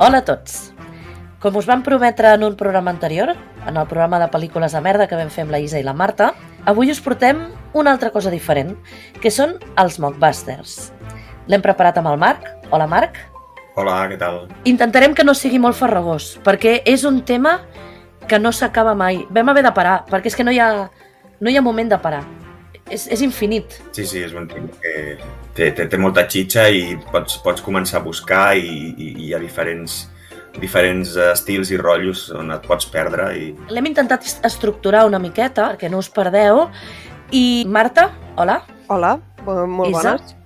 Hola a tots! Com us vam prometre en un programa anterior, en el programa de pel·lícules de merda que vam fer amb la Isa i la Marta, avui us portem una altra cosa diferent, que són els mockbusters. L'hem preparat amb el Marc. Hola, Marc. Hola, què tal? Intentarem que no sigui molt farragós, perquè és un tema que no s'acaba mai. Vam haver de parar, perquè és que no hi ha moment de parar. És infinit. Sí, és un tema que té molta xitxa i pots començar a buscar i hi ha diferents estils i rotllos on et pots perdre. L'hem intentat estructurar una miqueta, perquè no us perdeu. I Marta, hola. Hola, molt Isa, bones.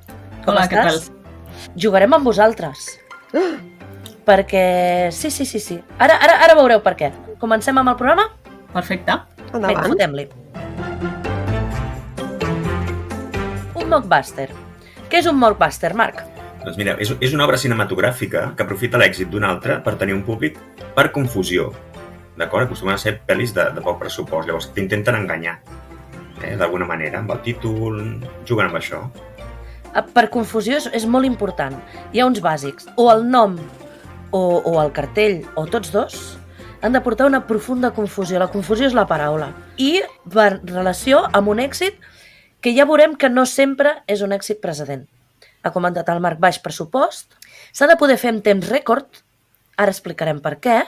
com Hola, estàs? què tal? Jugarem amb vosaltres. Perquè... Sí. Ara veureu per què. Comencem amb el programa? Perfecte. Vinga, Endavant. fotem-li. Un mockbuster. Què és un mockbuster, Marc? Doncs mira, és una obra cinematogràfica que aprofita l'èxit d'una altra per tenir un públic per confusió. D'acord? Acostumen a ser pel·lis de poc pressupost, llavors t'intenten enganyar. D'alguna manera, amb el títol, juguen amb això. Per confusió és molt important. Hi ha uns bàsics. O el nom o el cartell, o tots dos, han de portar una profunda confusió. La confusió és la paraula. I per relació amb un èxit que ja veurem que no sempre és un èxit precedent. Ha comentat el Marc baix pressupost, s'ha de poder fer en temps rècord, ara explicarem per què,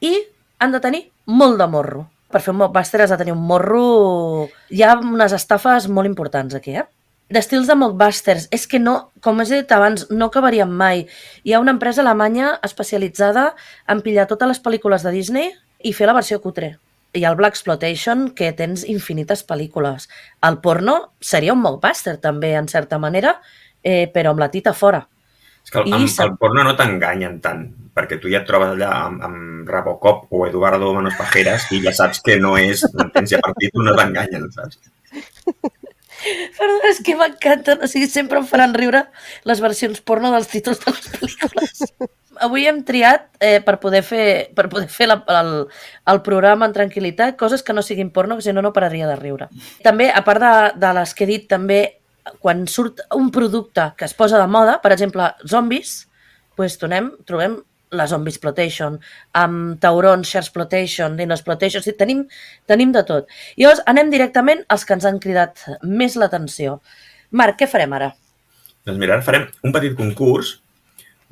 i han de tenir molt de morro. Per fer un mockbuster has de tenir un morro... Hi ha unes estafes molt importants aquí, D'estils de mockbusters, és que no, com he dit abans, no acabaríem mai. Hi ha una empresa alemanya especialitzada en pillar totes les pel·lícules de Disney i fer la versió cutre. Hi ha el Blaxploitation, que tens infinites pel·lícules. El porno seria un mockbuster, també, en certa manera, però amb la tita fora. És que el porno no t'enganyen tant, perquè tu ja et trobes allà amb Robocop o Eduardo Manos Pajeras i ja saps que no és, m'entens? I a partir tu no t'enganyen, saps? Però és que m'encanten, o sigui, sempre em faran riure les versions porno dels títols de les pel·lícules. Avui hem triat, per poder fer el programa en tranquil·litat, coses que no siguin porno, que si no, no pararia de riure. També, a part de les que he dit, també, quan surt un producte que es posa de moda, per exemple, zombis, doncs trobem la Zombiesploitation, amb taurons, Sharksploitation, Dinosploitation, sí, tenim de tot. I llavors anem directament als que ens han cridat més l'atenció. Marc, què farem ara? Doncs mira, ara farem un petit concurs,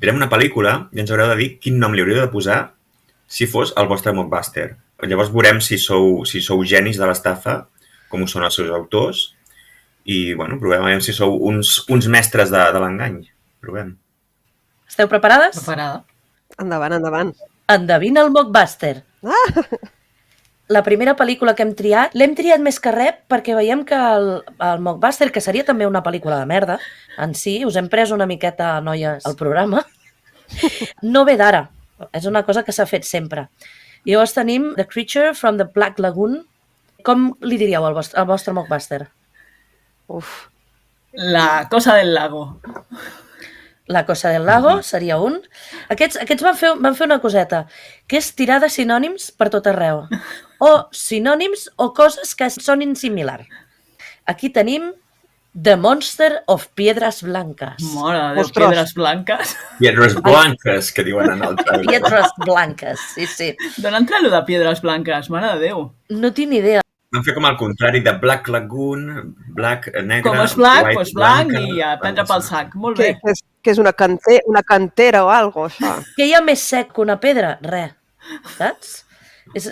direm una pel·lícula i ens haureu de dir quin nom li hauríeu de posar si fos el vostre mockbuster. Llavors veurem si sou genis de l'estafa, com ho són els seus autors, i bueno, provem a veure si sou uns mestres de l'engany. Provem. Esteu preparades? Preparada. Endavant. Endevina el mockbuster. La primera pel·lícula que hem triat, l'hem triat més que res perquè veiem que el mockbuster, que seria també una pel·lícula de merda, en si, us hem pres una miqueta, noies, al programa, no ve d'ara. És una cosa que s'ha fet sempre. I llavors tenim The Creature from the Black Lagoon. Com li diríeu al vostre mockbuster? Uf. La cosa del lago. La cosa del lago seria un. Aquests van fer una coseta, que és tirar de sinònims per tot arreu. O sinònims o coses que sonin similar. Aquí tenim The Monster of Piedras Blancas. Mare de Déu, Ostres. Piedras Blanques. Piedres blanques, que diuen en altre. Piedras Blancas, sí. D'on entra allò de Piedres Blanques? Mare de Déu. No tinc ni idea. Van fer com al contrari, de Black Lagoon, Black negre, Com és blanc, white, doncs blanc blanca, i a prendre pel sac. Molt bé. Que és una cantera o algo, això. Què hi ha més sec que una pedra? Res. Saps?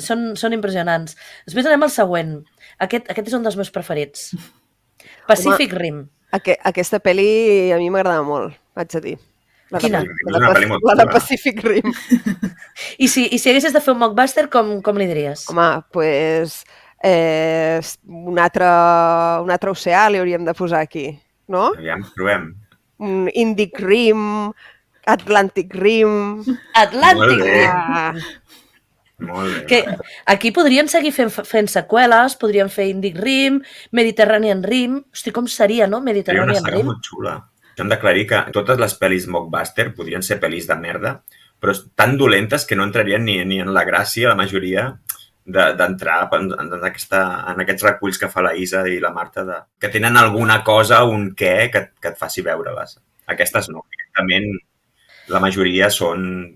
Són impressionants. Després anem al següent. Aquest és un dels meus preferits. Pacific Rim. Aquesta pel·li a mi m'agradava molt, vaig a dir. Quina? La de Pacific Rim. I si haguessis de fer un mockbuster, com li diries? Home, doncs un altre oceà li hauríem de posar aquí, no? Aviam, provem. Un Indic Rim, Atlantic Rim... Atlantic Molt bé. Rim. Molt bé. Que aquí podrien seguir fent seqüeles, podrien fer Indic Rim, Mediterranean Rim... Hosti, com seria, no? Seria una Mediterranean saga Rim. molt xula. Hem d'aclarir que totes les pel·lis mockbuster podrien ser pel·lis de merda, però tan dolentes que no entrarien ni en la gràcia, la majoria, d'entrar en aquests reculls que fa la Isa i la Marta, que tenen alguna cosa, un què, que et faci veure-les. Aquestes no. Directament, la majoria són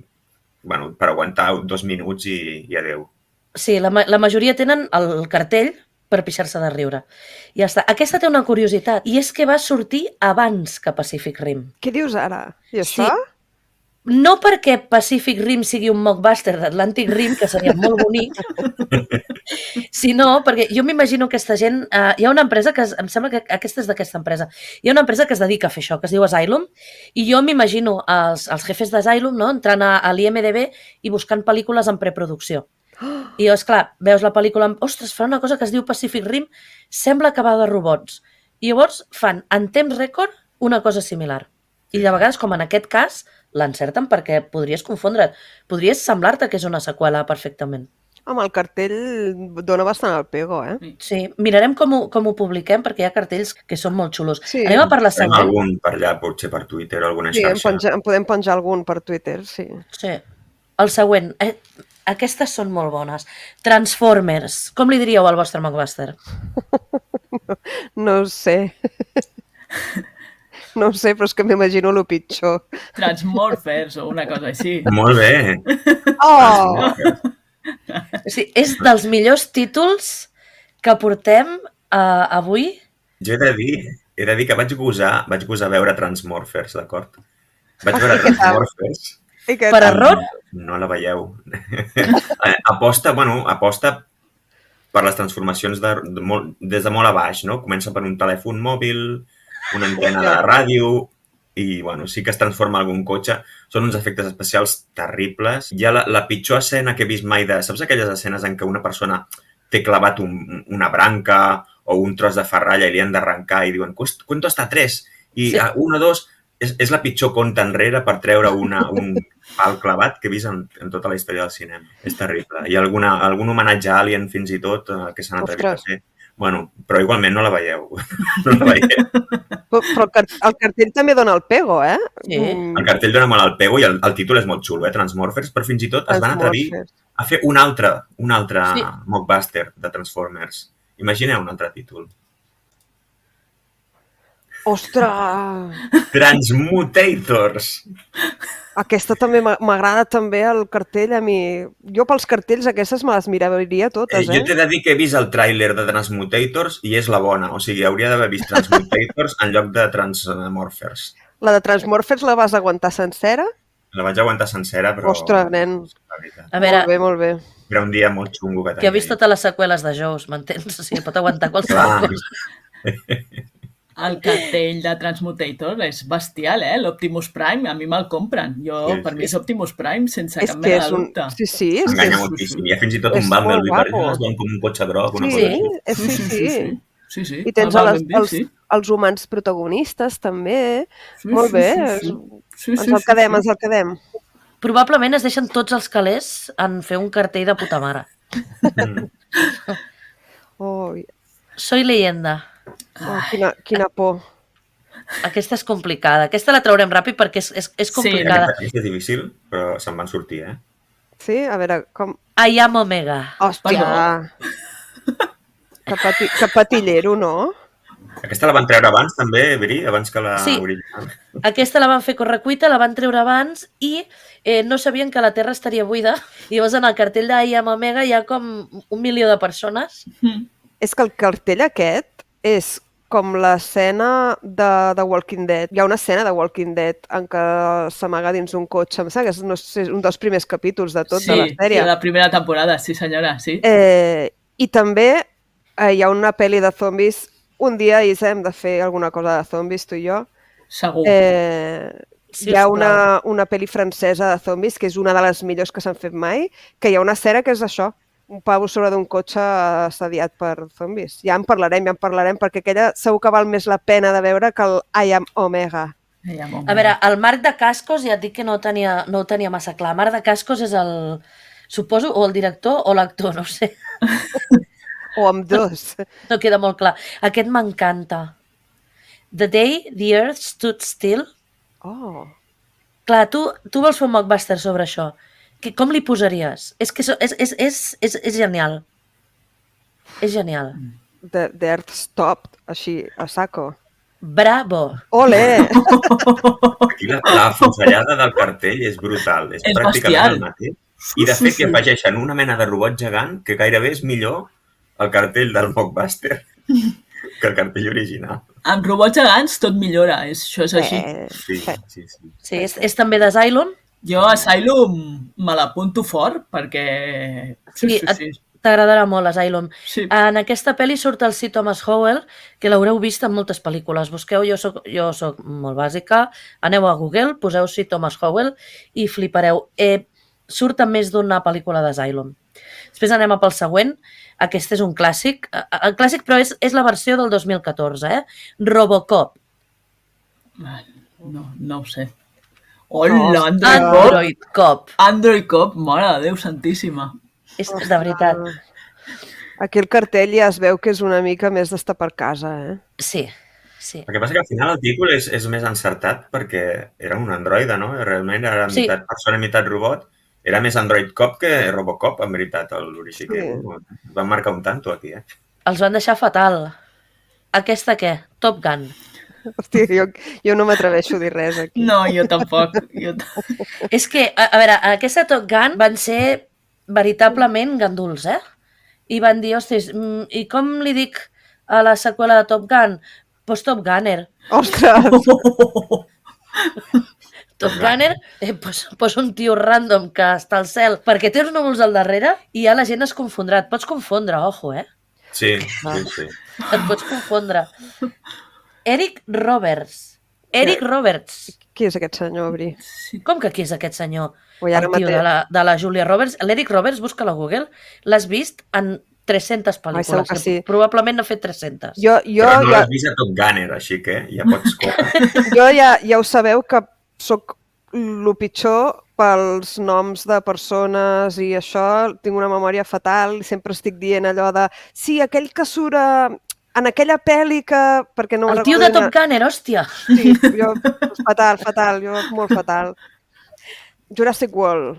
bueno, per aguantar 2 minuts i adeu. Sí, la majoria tenen el cartell per pixar-se de riure. I ja està. Aquesta té una curiositat, i és que va sortir abans que Pacific Rim. Què dius ara? I Sí. això? No perquè Pacific Rim sigui un mockbuster d'Atlantic Rim, que seria molt bonic, sinó perquè jo m'imagino aquesta gent... hi ha una empresa que... Em sembla que aquesta és d'aquesta empresa. Hi ha una empresa que es dedica a fer això, que es diu Asylum, i jo m'imagino els jefes d'Asylum, no?, entrant a l'IMDb i buscant pel·lícules en preproducció. I llavors, clar, veus la pel·lícula... Ostres, fa una cosa que es diu Pacific Rim, sembla que va de robots. I llavors fan, en temps rècord, una cosa similar. I de vegades, com en aquest cas, l'encerten perquè podries confondre't. Podries semblar-te que és una seqüela perfectament. Home, el cartell dona bastant el pego, eh? Sí, mirarem com ho publiquem perquè hi ha cartells que són molt xulos. Sí. Anem a per la Farem següent. algun per allà, potser per Twitter o alguna Sí, xarxa. en podem penjar algun per Twitter, sí. Sí. El següent. Aquestes són molt bones. Transformers. Com li diríeu al vostre mockbuster? No ho sé. No ho sé, però és que m'imagino el pitjor. Transmorphers o una cosa així. Molt bé. Oh! Sí, és dels millors títols que portem avui. Jo he de dir que vaig gosar veure Transmorphers, d'acord? Vaig veure I què tal? Transmorphers. I què Per tal? error? No la veieu. Aposta per les transformacions des de molt a baix, no? Comença per un telèfon mòbil, una antena de ràdio, i bueno, sí que es transforma algun cotxe. Són uns efectes especials terribles. Hi ha la pitjor escena que he vist mai saps aquelles escenes en què una persona té clavat una branca o un tros de ferralla i li han d'arrencar i diuen, ¿cuánto està 3? I Sí. 1, 2... És la pitjor conta enrere per treure un pal clavat que he vist en tota la història del cinema. És terrible. Hi ha algun homenatge a Alien fins i tot que s'han atrevit a fer. Bueno, però igualment no la veieu. No la veieu. Però el cartell també dona el pego, eh? Sí. El cartell dona molt al pego i el títol és molt xulo, Transmorphers, però fins i tot es van atrevir Transmorphers. a fer un altre Sí. mockbuster de Transformers. Imagineu un altre títol. Ostres! Transmutators! Aquesta també m'agrada també el cartell a mi. Jo pels cartells aquestes me les miraria totes, Jo t'he de dir que he vist el tràiler de Transmutators i és la bona. O sigui, hauria d'haver vist Transmutators en lloc de Transmorphers. La de Transmorphers la vas aguantar sencera? La vaig aguantar sencera, però... Ostres, nen. La veritat. A veure, Molt bé, molt bé. Era un dia molt xungo que tenia. que ha vist totes les seqüeles de Jaws, m'entens? O sigui, pot aguantar qualsevol Clar, cosa. El cartell de Transmutator és bestial, l'Optimus Prime, a mi me'l compren. Per mi és Optimus Prime sense És cap que mena és de un... dubte. Sí, sí, és que enganya és... moltíssim. Hi ha fins i tot és un Bumblebee molt per allà, guapo. es veuen com un cotxe groc, una Sí, cosa així. sí. Sí. I tens el Bumblebee, els humans protagonistes també. Sí, Molt bé. Sí. Ens el quedem, ens el quedem. Probablement es deixen tots els calés en fer un cartell de puta mare. Oh, Soy leyenda. quina por. Aquesta és complicada. Aquesta la traurem ràpid perquè és complicada. És difícil, però se'n van sortir, eh? Sí? A veure, com... I am Omega. Hòstia! Que patillero, no? Aquesta la van treure abans, també, Bri, abans que la Sí. original. Aquesta la van fer correcuita, la van treure abans i no sabien que la Terra estaria buida. I llavors en el cartell de I am Omega hi ha com 1 milió de persones. És que el cartell aquest és com l'escena de The Walking Dead. Hi ha una escena de Walking Dead en què s'amaga dins un cotxe. Em sembla que és no sé, un dels primers capítols de tot de la sèrie. Sí, de la primera temporada, sí senyora, sí. I també hi ha una pel·li de zombis. Un dia, Isa, hem de fer alguna cosa de zombis, tu i jo. Segur. Hi ha una pel·li francesa de zombis, que és una de les millors que s'han fet mai, que hi ha una escena que és això, un pavo sobre d'un cotxe assediat per zombis. Ja en parlarem, perquè aquella segur que val més la pena de veure que el I am Omega. A veure, el Marc de Cascos, ja et dic que no ho tenia massa clar. Marc de Cascos és el, suposo, o el director o l'actor, no ho sé. O amb dos. No queda molt clar. Aquest m'encanta. The Day the Earth Stood Still. Oh. Clar, tu vols fer un mockbuster sobre això. Com li posaries? És que és genial. És genial. The Earth Stopped, així, a saco. Bravo! Ole! Aquí la fusellada del cartell és brutal, és pràcticament bestial. el mateix. I de fet que afegeixen una mena de robot gegant que gairebé és millor el cartell del Mockbuster que el cartell original. Amb robots gegants tot millora, això és així. Sí. Sí, és també d'Asylum. Jo Asylum me l'apunto fort perquè... Sí, t'agradarà molt, Asylum. Sí. En aquesta pel·li surt el C. Thomas Howell, que l'haureu vist en moltes pel·lícules. Busqueu, jo soc molt bàsica, aneu a Google, poseu C. Thomas Howell i flipareu. Surt en més d'una pel·lícula d'Asylum. Després anem pel següent. Aquest és un clàssic. El clàssic, però és la versió del 2014, Robocop. No ho sé. Hola, Android Cop. Android Cop, mare de Déu santíssima. És de veritat. Aquí el cartell ja es veu que és una mica més d'estar per casa, Sí. El que passa que al final el títol és més encertat perquè era un androide, no? Realment era meitat persona i meitat robot. Era més Android Cop que Robocop, en veritat, l'original. Van marcar un tanto aquí, Els van deixar fatal. Aquesta què? Top Gun. Hòstia, jo no m'atreveixo a dir res aquí. No, jo tampoc. És que, a veure, aquesta Top Gun van ser veritablement ganduls, I van dir, ostres, i com li dic a la seqüela de Top Gun? Pues Top Gunner. Ostres! Top Gunner, pues un tio random que està al cel perquè té uns núvols al darrere i ja la gent es confondrà. Et pots confondre, ojo, Sí. Et pots confondre. Eric Roberts. Qui és aquest senyor, Bri? Com que qui és aquest senyor? Ui, ara El tio de la Julia Roberts. L'Eric Roberts, busca-la a Google. L'has vist en 300 pel·lícules. Segur que sí. Probablement n'ha fet 300. Però no l'has vist a Top Gunner, així que ja pots córrer. Jo ja ho sabeu que sóc el pitjor pels noms de persones i això. Tinc una memòria fatal i sempre estic dient allò de sí, aquell que surt en aquella pel·li que... Perquè no el tio de Top Gunner, hòstia! Sí, jo fatal, jo molt fatal. Jurassic World.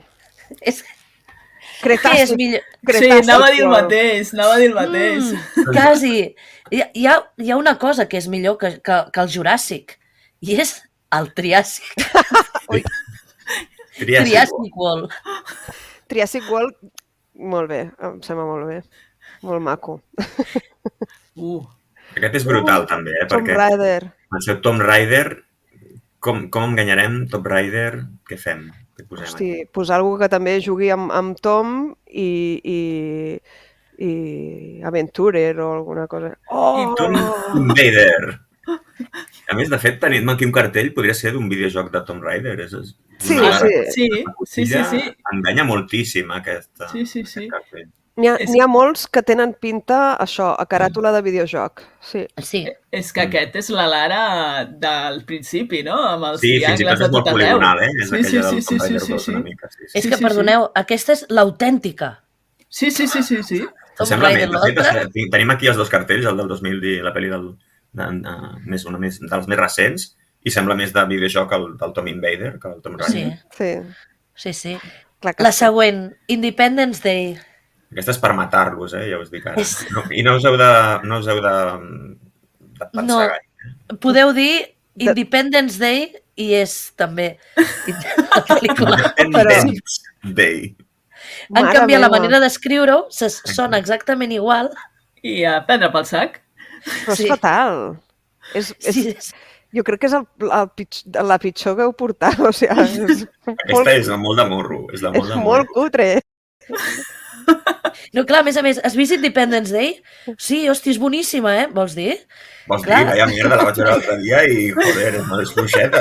Crec que és millor. Sí, anava a dir el mateix. Quasi. Hi ha una cosa que és millor que el Juràssic i és el Triàsic. Triàsic World. Triàsic World, molt bé, em sembla molt bé. Molt maco. Aquest és brutal, també, Tomb Raider. El seu Tomb Raider, com enganyarem Tomb Raider? Què fem? Hosti, posar algú que també jugui amb Tom i Aventurer o alguna cosa. I Tomb Raider. A més, de fet, tenim aquí un cartell, podria ser d'un videojoc de Tomb Raider. Sí. Enganya moltíssim aquest cartell. N'hi ha molts que tenen pinta, això, a caràtula de videojoc. Sí. És que aquest és la Lara del principi, no? Amb els triangles de tot arreu. Sí, fins i tot és molt poligonal, És aquella del Tomb Raider, però una mica. És que, perdoneu, aquesta és l'autèntica. Sí. Sembla més. Tenim aquí els dos cartells, el del 2000 i la pel·li dels més recents, i sembla més de videojoc del Tom Invader que el Tomb Raider. Sí. La següent, Independence Day. Aquesta és per matar-los, ja us dic ara. I no us heu de pensar gaire. Podeu dir Independence Day i és també la pel·lícula. Independence Day. Han canviat la manera d'escriure-ho, sona exactament igual. I a prendre pel sac. Però és fatal. Jo crec que és la pitjor que heu portat. Aquesta és molt de morro. És molt cutre. No, clar, a més, has vist Independence Day? Sí, hòstia, és boníssima, Vols dir? Vols dir? Vaya mierda, la vaig veure l'altre dia i, joder, és fluixeta,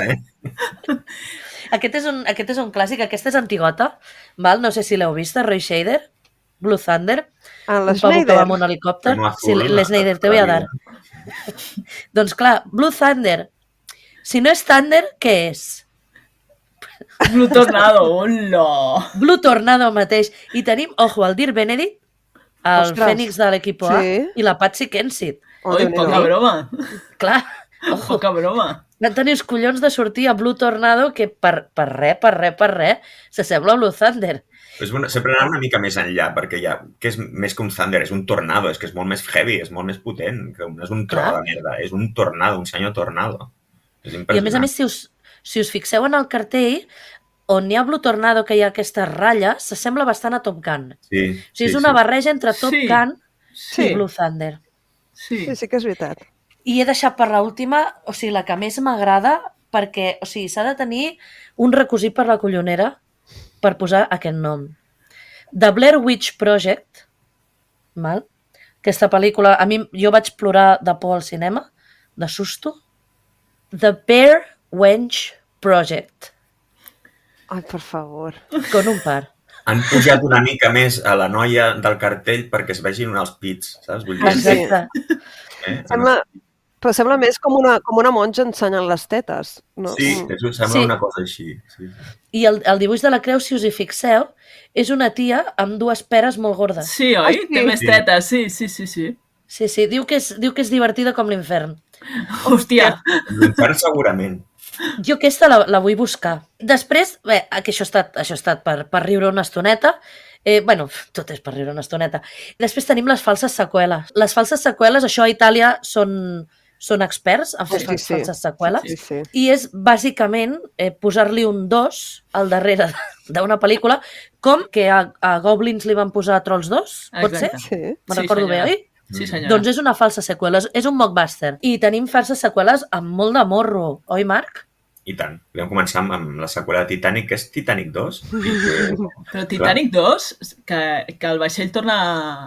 Aquest és un clàssic, aquesta és antigota, val? No sé si l'heu vist, Roy Scheider, Blue Thunder, un pavo que va amb un helicòpter. Sí, l'Snyder, te voy a dar. Doncs clar, Blue Thunder. Si no és Thunder, què és? Blue Tornado, hola! Blue Tornado mateix. I tenim, ojo, el Dirk Benedict, el Fènix de l'equip A, i la Patsy Kensit. Oi, poca broma. Clar, ojo. Poca broma. Van tenir els collons de sortir a Blue Tornado que per res s'assembla a Blue Thunder. Sempre anar una mica més enllà, perquè que és més que un thunder, és un tornado, és que és molt més heavy, és molt més potent, que no és un tro de merda, és un tornado, un senyor tornado. És impressionant. I a més, si us fixeu en el cartell, on hi ha Blue Tornado, que hi ha aquestes ratlles, s'assembla bastant a Top Gun. Sí, o sigui, és una barreja entre Top Gun Sí. i Blue Thunder. Sí que és veritat. I he deixat per l'última, o sigui, la que més m'agrada, perquè, o sigui, s'ha de tenir un requisit per la collonera per posar aquest nom. The Blair Witch Project, val? Aquesta pel·lícula, jo vaig plorar de por al cinema, de susto. The Blair Witch Project. Ai, per favor. Con un par. Han pujat una mica més a la noia del cartell perquè es vegin els pits, saps? Vull dir, Exacte. Però sembla més com una monja ensenyant les tetes. No? Sí, sembla una cosa així. Sí. I el dibuix de la creu, si us hi fixeu, és una tia amb dues peres molt gordes. Sí, oi? Té més tetes, sí. Sí, diu que és divertida com l'infern. Hòstia. L'infern segurament. Jo aquesta la vull buscar. Després, bé, que això ha estat per riure una estoneta. Tot és per riure una estoneta. Després tenim les falses seqüeles. Les falses seqüeles, això a Itàlia són experts en fer falses seqüeles. Sí. I és bàsicament posar-li un 2 al darrere d'una pel·lícula, com que a Goblins li van posar Trolls 2, pot ser? Sí. Me'n recordo bé, oi? Sí, senyora. Doncs és una falsa seqüela, és un mockbuster. I tenim falses seqüeles amb molt de morro, oi, Marc? I tant. Podem començar amb la seqüela de Titanic, que és Titanic 2. Però Titanic 2, que el vaixell torna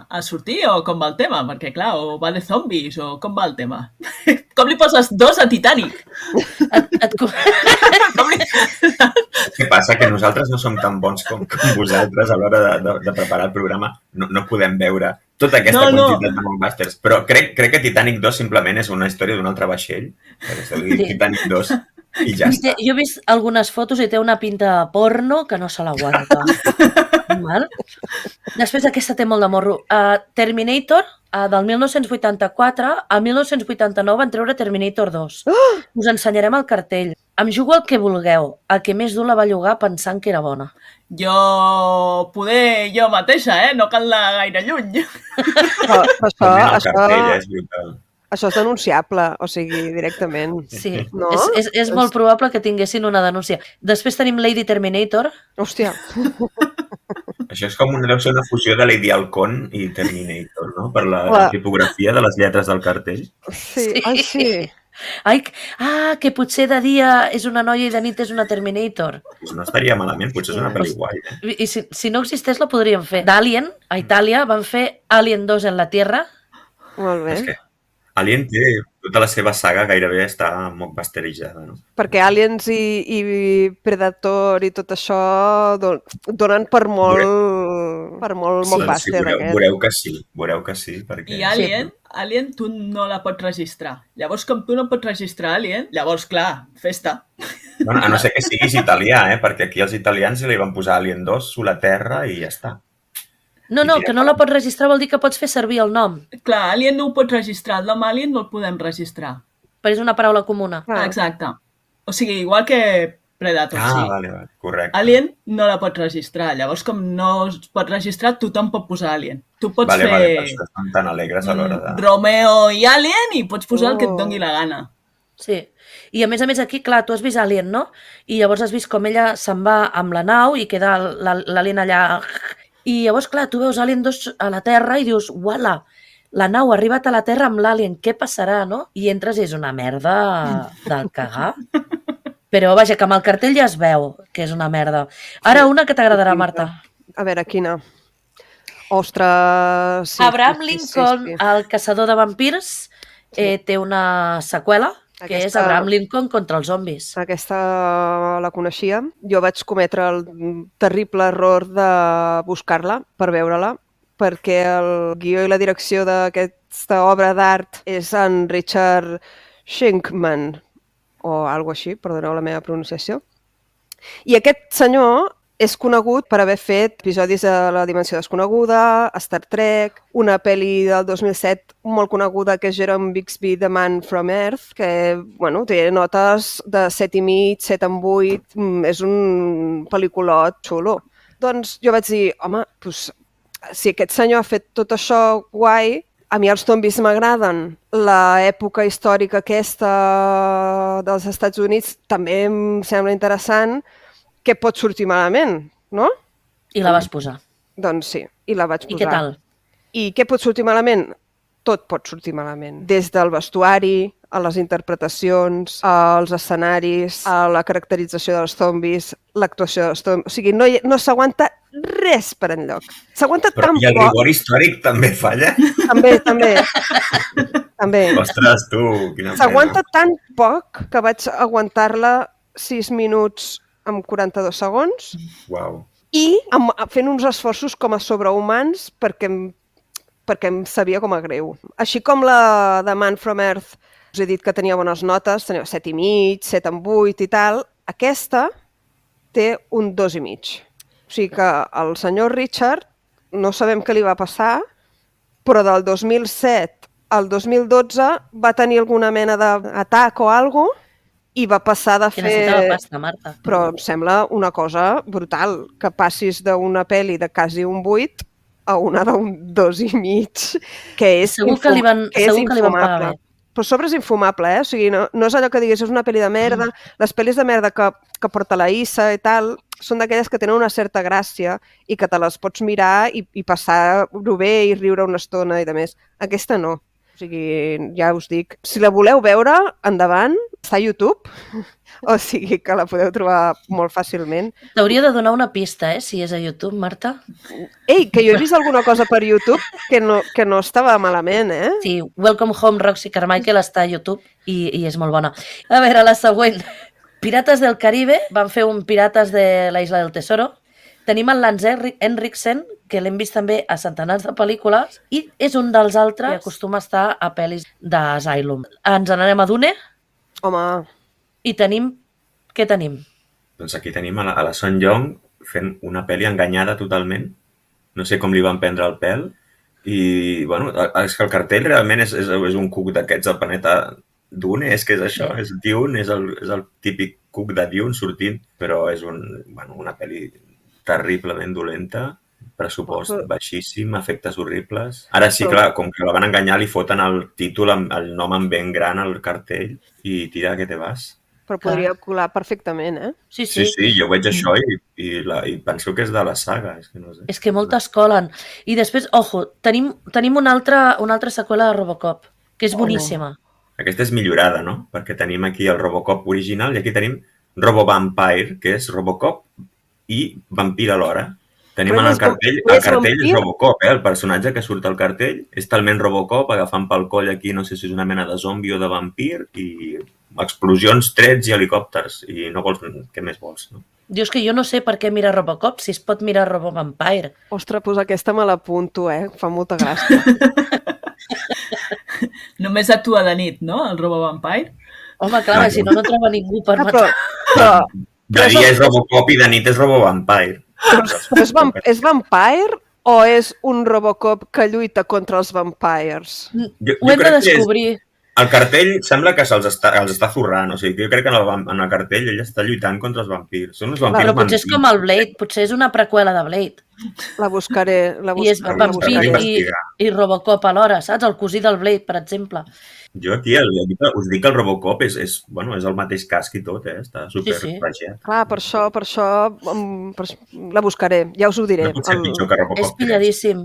a sortir, o com va el tema? Perquè, clar, o va de zombis, o com va el tema? Com li poses 2 a Titanic? Què passa? Que nosaltres no som tan bons com vosaltres a l'hora de preparar el programa. No podem veure tota aquesta quantitat de mockbusters. Però crec que Titanic 2 simplement és una història d'un altre vaixell. Titanic 2 i ja està. Jo he vist algunes fotos i té una pinta de porno que no se l'aguanta. Després aquesta té molt de morro. Terminator, del 1984 a 1989 van treure Terminator 2. Us ensenyarem el cartell. Em jugo el que vulgueu. El que més dur la va llogar pensant que era bona. Jo mateixa, no cal anar gaire lluny. Això és denunciable, o sigui, directament. Sí, no? és molt probable que tinguessin una denúncia. Després tenim Lady Terminator. Hòstia. Això és deu ser una fusió de Lady Halcón i Terminator, no? Per la tipografia de les lletres del cartell. Sí, ai, sí. Que potser de dia és una noia i de nit és una Terminator. Pues no estaria malament, potser és una pel·li guai. I si no existeix la podríem fer. D'Alien, a Itàlia, van fer Alien 2 en la Tierra. Molt bé. És que Alien té tota la seva saga gairebé està mockbusteritzada, no? Perquè Aliens i Predator i tot això donen per molt mockbuster. Veureu que sí. Perquè... I Alien tu no la pots registrar. Llavors, com tu no pots registrar Alien, llavors, clar, festa. Bueno, a no ser que siguis italià, perquè aquí els italians li van posar Alien 2 a la Terra i ja està. No, que no la pots registrar vol dir que pots fer servir el nom. Clar, Alien no ho pots registrar, el nom Alien no el podem registrar. Però és una paraula comuna. Exacte. O sigui, igual que Predator, sí. Vale, correcte. Alien no la pots registrar, llavors com no es pot registrar, tothom pot posar Alien. Tu pots fer... Vale, per això estan tan alegres a l'hora de... Romeo i Alien i pots posar el que et doni la gana. Sí. I a més aquí, clar, tu has vist Alien, no? I llavors has vist com ella se'n va amb la nau i queda l'Alien allà... I llavors, clar, tu veus Alien 2 a la Terra i dius, uala, la nau ha arribat a la Terra amb l'Alien, què passarà, no? I entres i és una merda del cagar. Però, vaja, que amb el cartell ja es veu que és una merda. Ara una que t'agradarà, Marta. A veure, quina? Ostres... Abraham Lincoln, el caçador de vampirs, té una seqüela, que és Abraham Lincoln contra els zombis. Aquesta la coneixia. Jo vaig cometre el terrible error de buscar-la per veure-la, perquè el guió i la direcció d'aquesta obra d'art és en Richard Schenkman, o alguna cosa així, perdoneu la meva pronunciació. I aquest senyor és conegut per haver fet episodis de La Dimensió Desconeguda, Star Trek, una pel·li del 2007 molt coneguda que és Jerome Bixby, The Man from Earth, que té notes de 7,5, 7,8, és un pel·lículot xulo. Doncs jo vaig dir, home, doncs, si aquest senyor ha fet tot això guai, a mi els zombis m'agraden, l'època històrica aquesta dels Estats Units també em sembla interessant, què pot sortir malament, no? I la vas posar. Doncs sí, i la vaig posar. I què tal? I què pot sortir malament? Tot pot sortir malament. Des del vestuari, a les interpretacions, als escenaris, a la caracterització dels zombis, l'actuació dels zombis... O sigui, no s'aguanta res per enlloc. S'aguanta tan poc... I el rigor històric també falla? També. Ostres, tu, quina pena. S'aguanta tan poc que vaig aguantar-la 6 minuts amb 42 segons. Uau. I fent uns esforços com a sobrehumans perquè em sabia com a greu. Així com la de Man from Earth, us he dit que tenia bones notes, tenia 7,5, 7,8 i tal, aquesta té un 2,5. O sigui que el senyor Richard, no sabem què li va passar, però del 2007 al 2012 va tenir alguna mena d'atac o alguna cosa i va passar de Que fer... necessitava pasta, Marta. Però em sembla una cosa brutal, que passis d'una pel·li de quasi un 8 a una d'un 2,5, que és Segur que li van pagar bé. Però a sobre és infumable, O sigui, no és allò que diguis, és una pel·li de merda. Les pel·lis de merda que porta la Issa i tal, són d'aquelles que tenen una certa gràcia i que te les pots mirar i passar-ho bé i riure una estona i de més. Aquesta no. O sigui, ja us dic, si la voleu veure, endavant, està a YouTube, o sigui que la podeu trobar molt fàcilment. T'hauria de donar una pista, si és a YouTube, Marta. Ei, que jo he vist alguna cosa per YouTube que no estava malament, Sí, Welcome Home, Roxy Carmichael està a YouTube i és molt bona. A veure, la següent. Pirates del Caribe, van fer un Pirates de la Isla del Tesoro. Tenim el Lance Henriksen, que l'hem vist també a centenars de pel·lícules, i és un dels altres que acostuma a estar a pel·lis d'Asylum. Ens n'anem a Dune. Home. I tenim... Què tenim? Doncs aquí tenim a la Son Young fent una pel·li enganyada totalment. No sé com li van prendre el pèl. I, bueno, és que el cartell realment és un cuc d'aquests del planeta Dune, és que és això, és Dune, és el típic cuc de Dune sortint, però és una pel·li terriblement dolenta, pressupost baixíssim, efectes horribles. Ara sí, clar, com que la van enganyar, li foten el títol, el nom en ben gran al cartell i tira que te vas. Però podria colar perfectament, Sí, jo veig això i penso que és de la saga. És que no sé. És que moltes colen. I després, ojo, tenim una altra seqüela de Robocop, que és boníssima. Aquesta és millorada, no? Perquè tenim aquí el Robocop original i aquí tenim Robovampire, que és Robocop i vampir alhora. Tenim en el cartell és Robocop, el personatge que surt al cartell és talment Robocop, agafant pel coll aquí, no sé si és una mena de zombi o de vampir, i explosions, trets i helicòpters, i no vols... Què més vols, no? Dius que jo no sé per què mirar Robocop, si es pot mirar Robovampire. Ostres, doncs aquesta me l'apunto, Fa molta gràcia. Només actua de nit, no?, el Robovampire? Home, clar, si no troba ningú per matar. De dia és Robocop i de nit és Robovampire. Però és vampire o és un Robocop que lluita contra els vampires? Ho hem de descobrir. El cartell sembla que els està zurrant, o sigui, jo crec que en el cartell ell està lluitant contra els vampirs. Són els vampirs. Però potser és com el Blade, potser és una preqüela de Blade. La buscaré. I és vampir i Robocop alhora, saps? El cosí del Blade, per exemple. Jo aquí us dic que el Robocop és el mateix casc i tot, està superregiat. Clar, per això la buscaré, ja us ho diré. No pot ser pitjor que Robocop. És pilladíssim.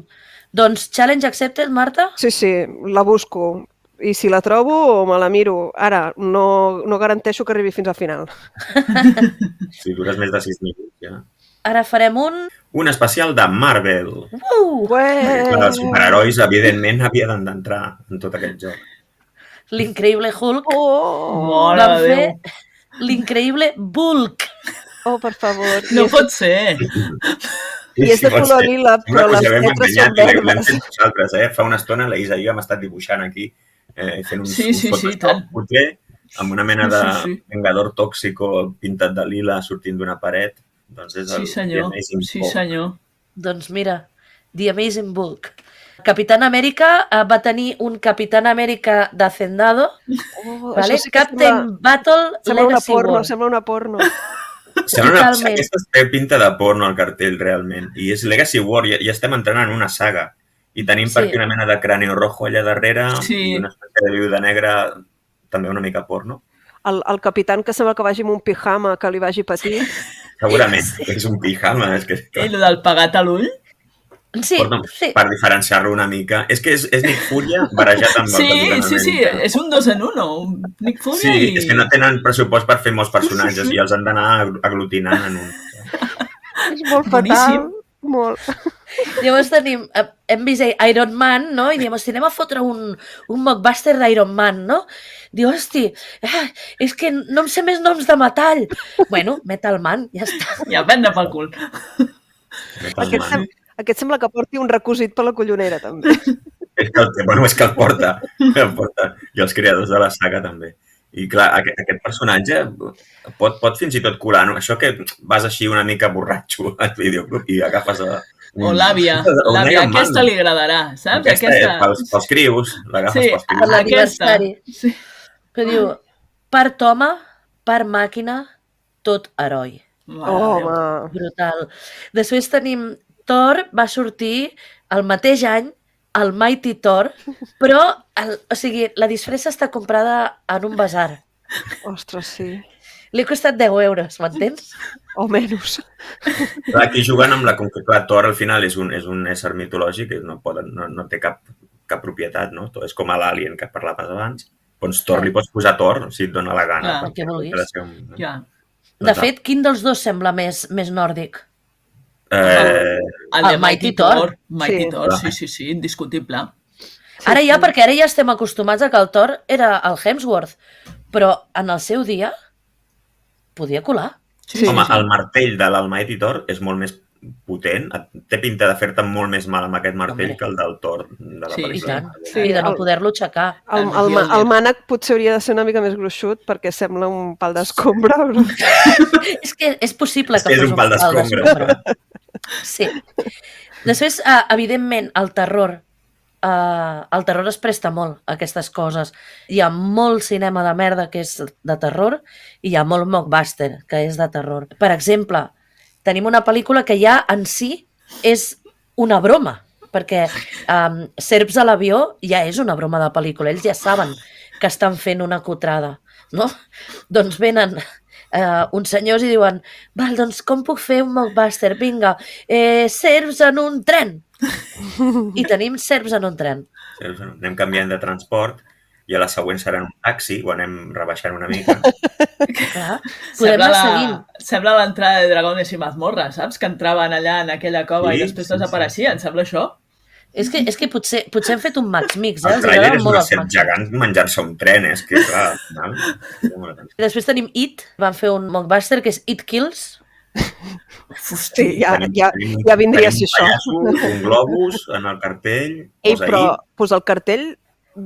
Doncs, challenge accepted, Marta? Sí, la busco. I si la trobo, me la miro. Ara, no garanteixo que arribi fins al final. Si dures més de 6 minuts, ja. Ara farem un especial de Marvel. Els superherois, evidentment, havien d'entrar en tot aquest joc. L'increïble Hulk. Van fer l'increïble Bulk. Per favor. No pot ser. I és de color lila, però les lletres són verdes. Fa una estona la Isa i jo hem estat dibuixant aquí, fent un tant. potser, amb una mena de vengador tòxico pintat de lila sortint d'una paret. Doncs és el The Amazing Bulk. Sí, senyor. Doncs mira, The Amazing Bulk. Capitán Amèrica va tenir un Capitán Amèrica de Hacendado. Captain Battle Legacy War. Sembla una porno. Totalment. Aquesta té pinta de porno al cartell, realment. I és Legacy War, ja estem entrant en una saga. I tenim per aquí una mena de cráneo rojo allà darrere i una espècie de viuda negra, també una mica porno. El capitán que sembla que vagi amb un pijama, que li vagi patir. Segurament, és un pijama. És que, I el del pagat a l'ull? Sí, sí. Per diferenciar-lo una mica. És que és Nick Furia barrejat amb el Capitán Amèrica. Sí, és un 2 en 1, un Nick Furia Sí, és que no tenen pressupost per fer molts personatges i els han d'anar aglutinant en un. És molt fatal. Molt. Llavors hem vist Iron Man, no? I diem, hosti, anem a fotre un mockbuster d'Iron Man, no? Diu, hosti, és que no em sé més noms de metall. Bueno, Metal Man, ja està. Ja, prendre pel cul. Aquest sembla que porti un requisit per la collonera, també. És que el porta. I els creadors de la saga, també. I clar, aquest personatge pot fins i tot colar, no? Això que vas així una mica borratxo al videoclub i agafes o l'àvia, aquesta li agradarà, saps? Aquesta. Pels crius, l'agafes pels crius. Per l'aniversari. Sí. Que diu, part home, part màquina, tot heroi. Home. Brutal. Després tenim Thor, va sortir el mateix any, el Mighty Thor, però la disfressa està comprada en un basar. Ostres, sí. Li ha costat 10 euros, m'entens? O menys. Aquí jugant amb com que clar, Thor al final és un ésser mitològic, no té cap propietat, no? És com a l'Alien que parlaves abans. Doncs Thor li pots posar Thor, si et dona la gana. El que vulguis. De fet, quin dels dos sembla més nòrdic? El de Mighty Thor. Sí. Thor, sí, indiscutible. Ara ja estem acostumats a que el Thor era el Hemsworth, però en el seu dia podia colar. Sí. Home, el martell de l'Almighty Thor és molt més potent, té pinta de fer-te molt més mal amb aquest martell que el del Thor de la pel·lícula. Sí, i de no poder-lo aixecar. El mànec potser hauria de ser una mica més gruixut perquè sembla un pal d'escombra. És que és possible que fos un pal d'escombra. Sí. Després, evidentment, el terror es presta molt a aquestes coses. Hi ha molt cinema de merda que és de terror i hi ha molt mockbuster que és de terror. Per exemple, tenim una pel·lícula que ja en si és una broma, perquè Serps a l'avió ja és una broma de pel·lícula. Ells ja saben que estan fent una cotrada, no? Doncs venen uns senyors i diuen, val, doncs com puc fer un mockbuster? Vinga, serps en un tren. I tenim serps en un tren. Anem canviant de transport i a la següent serà un taxi, ho anem rebaixant una mica. Clar, podem anar seguint. Sembla l'entrada de Dragones i Mazmorra, saps? Que entraven allà en aquella cova i després desapareixien, sembla això? És que potser hem fet un Max Mix, El tràiler és una serp gegant menjar-se un tren, és que clar, al final... Després tenim It, van fer un mockbuster que és It Kills. Hosti, ja vindria a ser això. Un globus en el cartell. Però el cartell,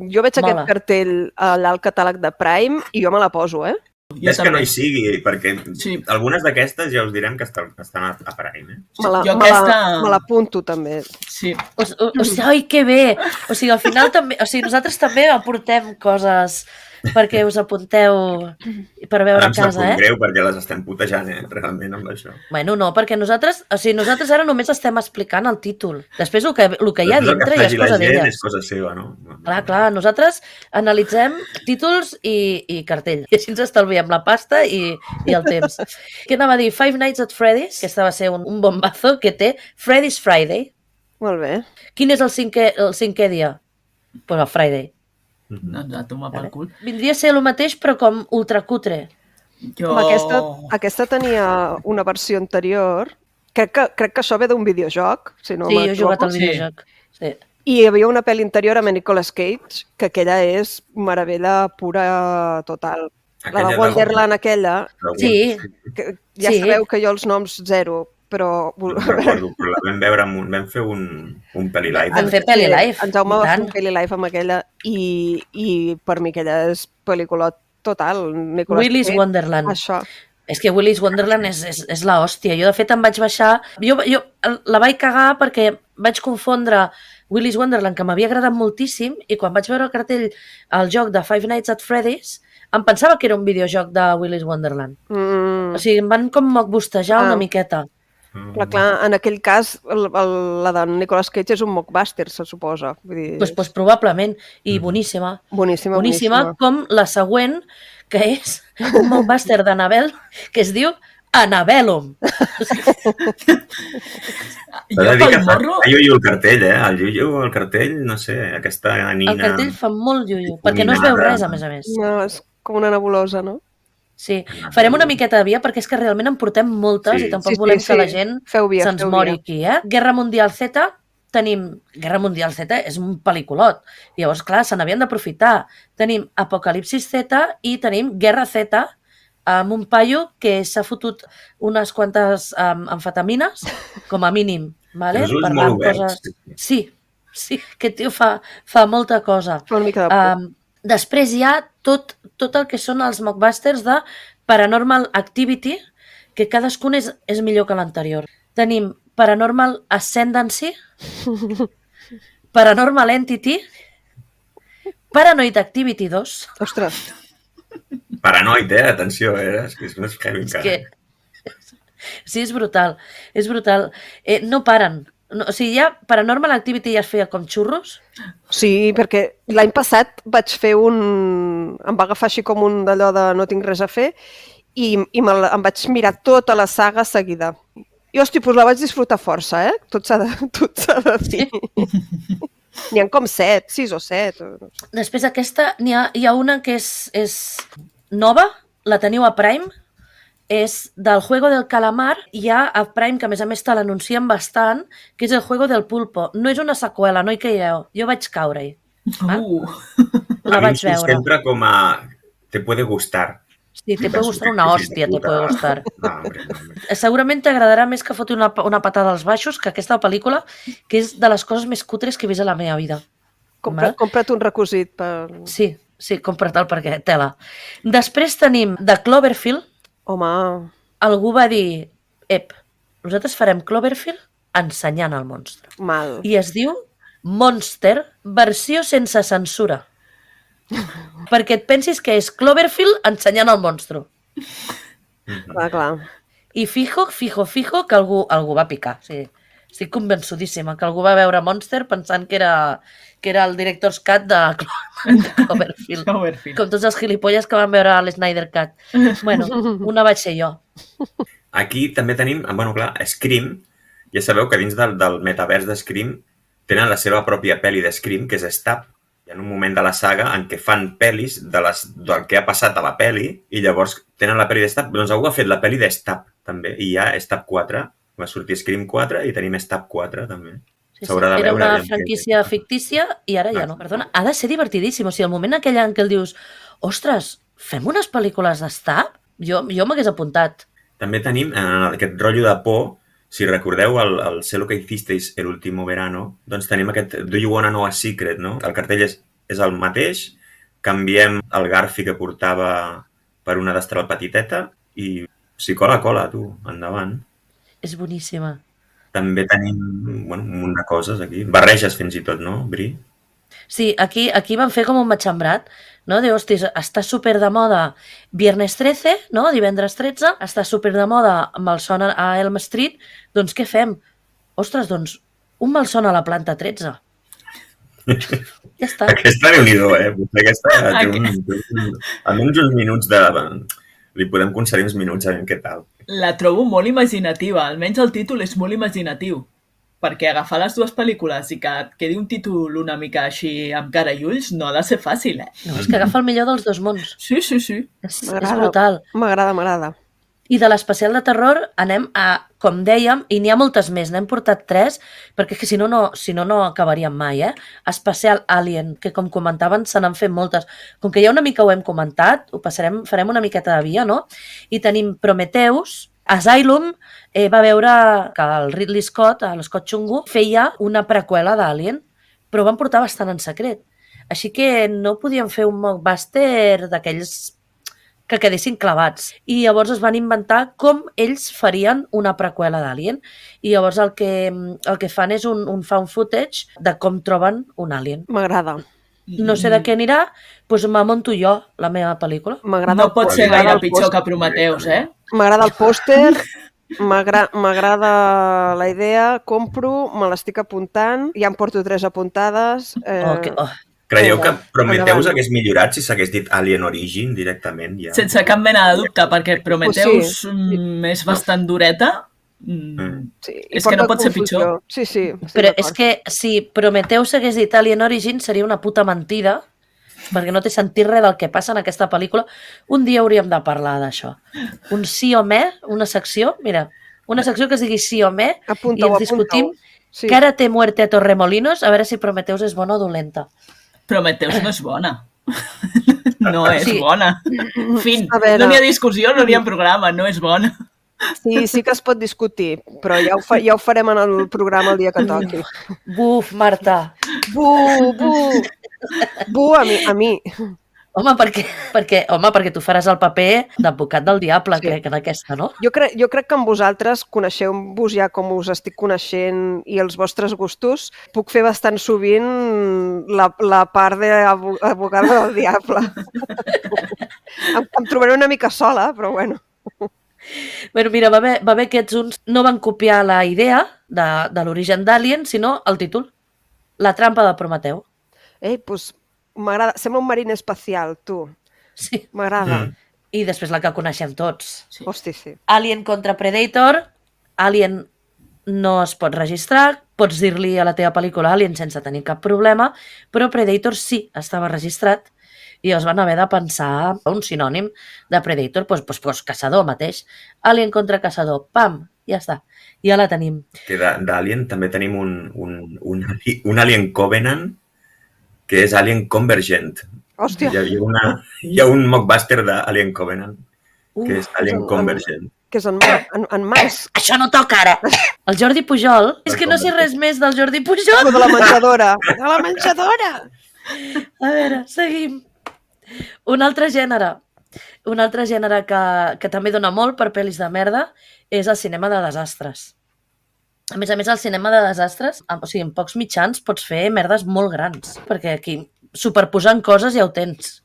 jo veig aquest cartell allà al catàleg de Prime i jo me la poso, És que no hi sigui, perquè algunes d'aquestes ja us direm que estan a Prime. Me l'apunto també. Sí. O sigui, ai, que bé! O sigui, al final també... O sigui, nosaltres també aportem coses perquè us apunteu per veure a casa, Em sap greu perquè les estem putejant, realment, amb això. Bueno, no, perquè nosaltres ara només estem explicant el títol. Després el que hi ha dintre ja és cosa d'elles. És cosa seva, no? Clar, nosaltres analitzem títols i cartell. I així ens estalviem la pasta i el temps. Què anava a dir? Five Nights at Freddy's, que va ser un bombazo que té Freddy's Friday. Molt bé. Quin és el cinquè dia? Pues el Friday. Doncs a tomar pel cul. Vindria a ser el mateix, però com ultracutre. Aquesta tenia una versió anterior. Crec que això ve d'un videojoc. Si no sí, jo he jugat al videojoc. Sí. I hi havia una pel·li anterior amb Nicolas Cage, que aquella és meravella pura total. La de Wonderland aquella. Sí. Ja sabeu que jo els noms zero, però... Recordo, però la vam veure, vam fer un Peli-Live. Vam fer Peli-Live. En Jaume va fer un Peli-Live amb aquella i per mi aquella és pel·lícula total. Willy's Wonderland. Això. És que Willy's Wonderland és l'hòstia. Jo, de fet, em vaig baixar... Jo la vaig cagar perquè vaig confondre Willy's Wonderland, que m'havia agradat moltíssim, i quan vaig veure el cartell al joc de Five Nights at Freddy's, Em pensava que era un videojoc de Willy's Wonderland. O sigui, em van com mockbustejar una miqueta. Però clar, en aquell cas, la de Nicolas Cage és un mockbuster, se suposa. Vull dir, Pues probablement, i boníssima. boníssima, Boníssima, boníssima. com la següent, que és un mockbuster d'Annabelle, que es diu Annabellum. Jo pel morro... fa iuiu el cartell, El iuiu, el cartell, no sé, aquesta nina... El cartell fa molt iuiu, perquè no es veu res, a més. No, és com una nebulosa, no? Sí, farem una miqueta de via perquè és que realment en portem moltes i tampoc volem que la gent se'ns mori aquí, Guerra Mundial Z, tenim... Guerra Mundial Z és un pel·lículot. Llavors, clar, se n'havien d'aprofitar. Tenim Apocalipsis Z i tenim Guerra Z, amb un paio que s'ha fotut unes quantes amfetamines, com a mínim. Vale? Els ulls molt oberts. Sí, aquest tio fa molta cosa. Fa una mica de por. Després hi ha tot el que són els mockbusters de Paranormal Activity, que cadascun és millor que l'anterior. Tenim Paranormal Ascendancy, Paranormal Entity, Paranoid Activity 2. Ostres. Paranoid, atenció, és que és més heavy encara. Sí, és brutal. És brutal. No paren. No, o sigui, ja Paranormal Activity ja es feia com xurros. Sí, perquè l'any passat vaig fer em va agafar així com un d'allò de no tinc res a fer i em vaig mirar tota la saga seguida. I, hosti, doncs la vaig disfrutar força, Tot s'ha de dir. Sí? N'hi ha com 6 o 7. Després aquesta, hi ha una que és nova, la teniu a Prime, és del Juego del Calamar, hi ha a Prime, que a més te l'anuncien bastant, que és el Juego del Pulpo. No és una seqüela, no hi creieu. Jo vaig caure-hi. La vaig veure. Sempre com a... Te puede gustar. Sí, te puede gustar una hòstia, te puede gustar. No, hombre. Segurament t'agradarà més que foti una patada als baixos que aquesta pel·lícula, que és de les coses més cutres que he vist a la meva vida. Compra't un requisit per... Sí, compra't-el perquè tela. Després tenim The Cloverfield. Home... Algú va dir, nosaltres farem Cloverfield ensenyant el monstre. Mal. I es diu Monster, versió sense censura. Perquè et pensis que és Cloverfield ensenyant el monstre. Clar. I fijo que algú va picar. Sí. Estic convençudíssima que algú va veure Monster pensant que era el Director's Cut de Cloverfield. Com tots els gilipolles que van veure l'Snyder Cut. Bueno, una vaig ser jo. Aquí també tenim, clar, Scream. Ja sabeu que dins del metavers de Scream tenen la seva pròpia pel·li de Scream, que és Stab. Hi ha un moment de la saga en què fan pel·lis del que ha passat a la pel·li i llavors tenen la pel·li de Stab. Doncs algú ha fet la pel·li de Stab, també, i hi ha Stab 4. Va sortir Scream 4 i tenim Stab 4, també. Sí. Era una franquícia fictícia i ara ja no. Perdona, ha de ser divertidíssim. O sigui, el moment aquell en què el dius ostres, fem unes pel·lícules de Stab? Jo m'hagués apuntat. També tenim aquest rotllo de por. Si recordeu el Sé lo que hicisteis el último verano, doncs tenim aquest Do you wanna know a secret, no? El cartell és el mateix, canviem el Garfi que portava per una d'Astral petiteta i si cola, tu, endavant. És boníssima. També tenim un munt de coses aquí. Barreges fins i tot, no, Bri? Sí, aquí van fer com un matxembrat, no? De, hostis, està super de moda Viernes 13, no? Divendres 13, està super de moda Malson a Elm Street, doncs què fem? Ostres, doncs, un Malson a la planta 13. Ja està. Aquesta Déu-n'hi-do, Aquesta almenys uns minuts de... Li podem concedir uns minuts a veure què tal. La trobo molt imaginativa, almenys el títol és molt imaginatiu. Perquè agafar les dues pel·lícules i que et quedi un títol una mica així amb cara i ulls no ha de ser fàcil, No, és que agafa el millor dels dos mons. Sí. És brutal. M'agrada. I de l'especial de terror anem a, com dèiem, i n'hi ha moltes més, n'hem portat 3, perquè si no acabaríem mai, Especial Alien, que com comentaven se n'han fet moltes. Com que ja una mica ho hem comentat, farem una miqueta de via, no? I tenim Prometheus, Asylum va veure que el Ridley Scott, l'Scott Chungu, feia una preqüela d'Alien, però ho van portar bastant en secret. Així que no podien fer un mockbuster d'aquells que quedessin clavats. I llavors es van inventar com ells farien una preqüela d'Alien. I llavors el que fan és un found footage de com troben un alien. M'agrada. no sé de què anirà, doncs me monto jo la meva pel·lícula. No pot ser gaire pitjor que Prometheus, eh? M'agrada el pòster, m'agrada la idea, compro, me l'estic apuntant, ja em porto 3 apuntades. Creieu que Prometheus hagués millorat si s'hagués dit Alien Origin directament? Ja? Sense cap mena de dubte, perquè Prometheus és bastant dureta. És que no pot ser pitjor. Sí. Però és que si Prometheus s'hagués dit Alien Origin seria una puta mentida, perquè no té sentit res del que passa en aquesta pel·lícula. Un dia hauríem de parlar d'això. Un sí o me, una secció, mira, una secció que es digui sí o me, i ens discutim cara té muerte a Torremolinos, a veure si Prometheus és bona o dolenta. Prometheus no és bona. No és bona. Fin. No n'hi ha discussió, no n'hi ha programa, no és bona. Sí que es pot discutir, però ja ho farem en el programa el dia que toqui. Buf, Marta. Bu a mi. Home, perquè tu faràs el paper d'advocat del diable, crec, en aquesta, no? Jo crec que amb vosaltres, coneixeu-vos ja com us estic coneixent i els vostres gustos, puc fer bastant sovint la part d'advocada del diable. Em trobaré una mica sola, però bueno. Bueno, mira, va haver que uns no van copiar la idea de l'origen d'Alien, sinó el títol, La trampa de Prometeu. Doncs m'agrada, sembla un mariner espacial, tu. Sí. M'agrada. I després la que coneixem tots. Sí. Hosti, sí. Alien contra Predator. Alien no es pot registrar. Pots dir-li a la teva pel·lícula Alien sense tenir cap problema, però Predator sí estava registrat i llavors van haver de pensar un sinònim de Predator, doncs caçador mateix. Alien contra caçador. Pam! Ja està. Ja la tenim. Que d'Alien també tenim un Alien Covenant que és Alien Convergent. Hòstia! Hi ha un mockbuster d'Alien Covenant, que és Alien Convergent. Que és en Mas. Això no toca ara! El Jordi Pujol. És que no sé res més del Jordi Pujol. De la menjadora. De la menjadora! A veure, seguim. Un altre gènere que també dona molt per pel·lis de merda és el cinema de desastres. A més, el cinema de desastres, o sigui, en pocs mitjans pots fer merdes molt grans, perquè aquí superposant coses ja ho tens.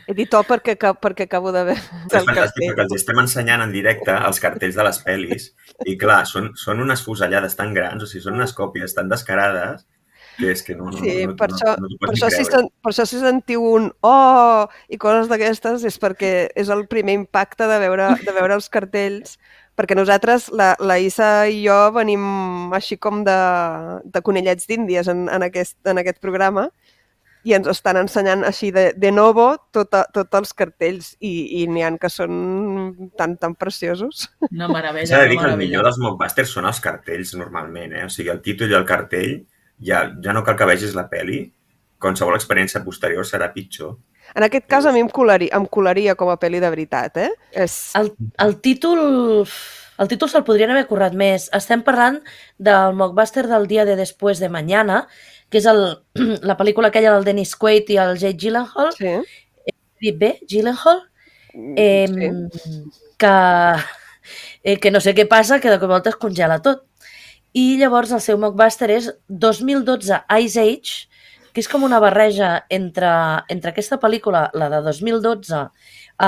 He dit perquè acabo de veure. És fantàstic, perquè els estem ensenyant en directe els cartells de les pel·lis i, clar, són unes fusellades tan grans, o sigui, són unes còpies tan descarades que és que no per això si sentiu un oh i coses d'aquestes és perquè és el primer impacte de veure els cartells, perquè nosaltres, la Isa i jo venim així com de conillets d'Índies en aquest programa i ens estan ensenyant així de novo tots els cartells i n'hi ha que són tan preciosos. Una meravella. S'ha de dir que el millor dels mockbusters són els cartells normalment, o sigui, el títol i el cartell ja no cal que vegis la pel·li, qualsevol experiència posterior serà pitjor. En aquest cas a mi em colaria com a pel·li de veritat, eh? El títol se'l podrien haver currat més. Estem parlant del mockbuster del Dia de Después de Mañana, que és la pel·lícula aquella del Dennis Quaid i el Jake Gyllenhaal. Sí. Gyllenhaal. Que no sé què passa, que de cop volta es congela tot. I llavors el seu mockbuster és 2012 Ice Age, que és com una barreja entre aquesta pel·lícula, la de 2012,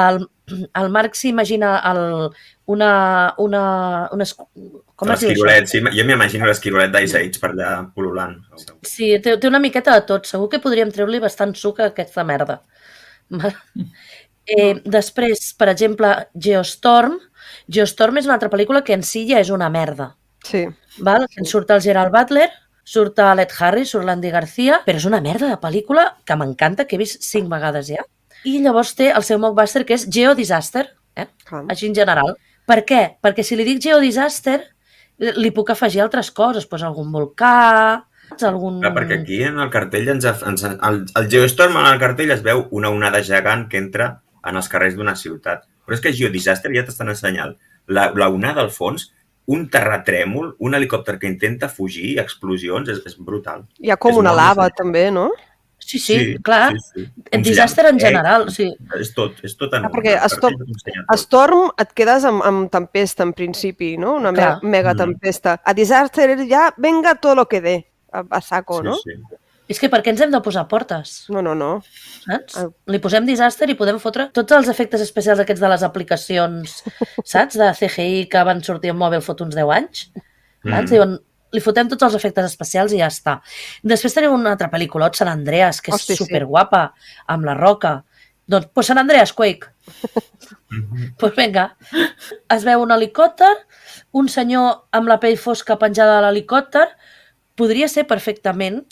el Marc s'imagina l'esquirolet, sí, jo m'imagino l'esquirolet d'Ice Age per allà pol·lulant. Sí, té una miqueta de tot, segur que podríem treure-li bastant suc a aquesta merda. Després, per exemple, Geostorm és una altra pel·lícula que en si ja és una merda. Sí. Val? En surt el Gerald Butler, surt l'Ed Harris, surt l'Andy García, però és una merda de pel·lícula que m'encanta, que he vist 5 vegades ja. I llavors té el seu mockbuster, que és Geodisaster, així en general. Per què? Perquè si li dic Geodisaster, li puc afegir altres coses, doncs algun volcà, algun... Clar, perquè aquí en el cartell, el Geostorm en el cartell es veu una onada gegant que entra en els carrers d'una ciutat. Però és que Geodisaster ja t'estan ensenyant la onada al fons, un terratrèmol, un helicòpter que intenta fugir, explosions, és brutal. Hi ha com una lava també, no? Sí, clar. Disaster en general. És tot en... Perquè a Storm et quedes amb tempesta en principi, no? Una mega tempesta. A Disaster ja venga tot lo que dé, a saco, no? És que per què ens hem de posar portes? No. Saps? Li posem Disaster i podem fotre tots els efectes especials aquests de les aplicacions, saps? De CGI que van sortir en mòbil fot uns 10 anys. Saps? Diuen, li fotem tots els efectes especials i ja està. Després tenim una altra pel·lícula, San Andreas, que és superguapa, amb la Roca. Doncs, pues San Andreas, Quake. Pues vinga. Es veu un helicòpter, un senyor amb la pell fosca penjada de l'helicòpter, podria ser perfectament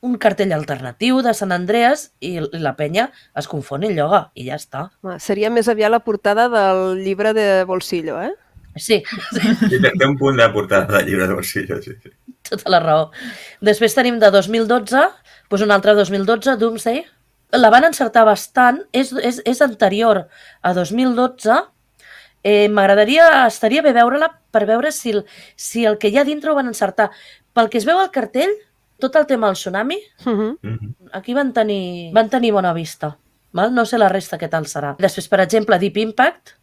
un cartell alternatiu de San Andreas i la penya es confon i lloga i ja està. Seria més aviat la portada del llibre de bolsillo, eh? Sí. Té un punt de portada de llibre de bolsillo, sí. Tota la raó. Després tenim de 2012, doncs un altre 2012, Doomsday. La van encertar bastant, és anterior a 2012. Estaria bé veure-la per veure si el que hi ha dintre ho van encertar. Pel que es veu al cartell, tot el tema del tsunami, aquí van tenir bona vista. Val? No sé la resta què tal serà. Després, per exemple, Deep Impact,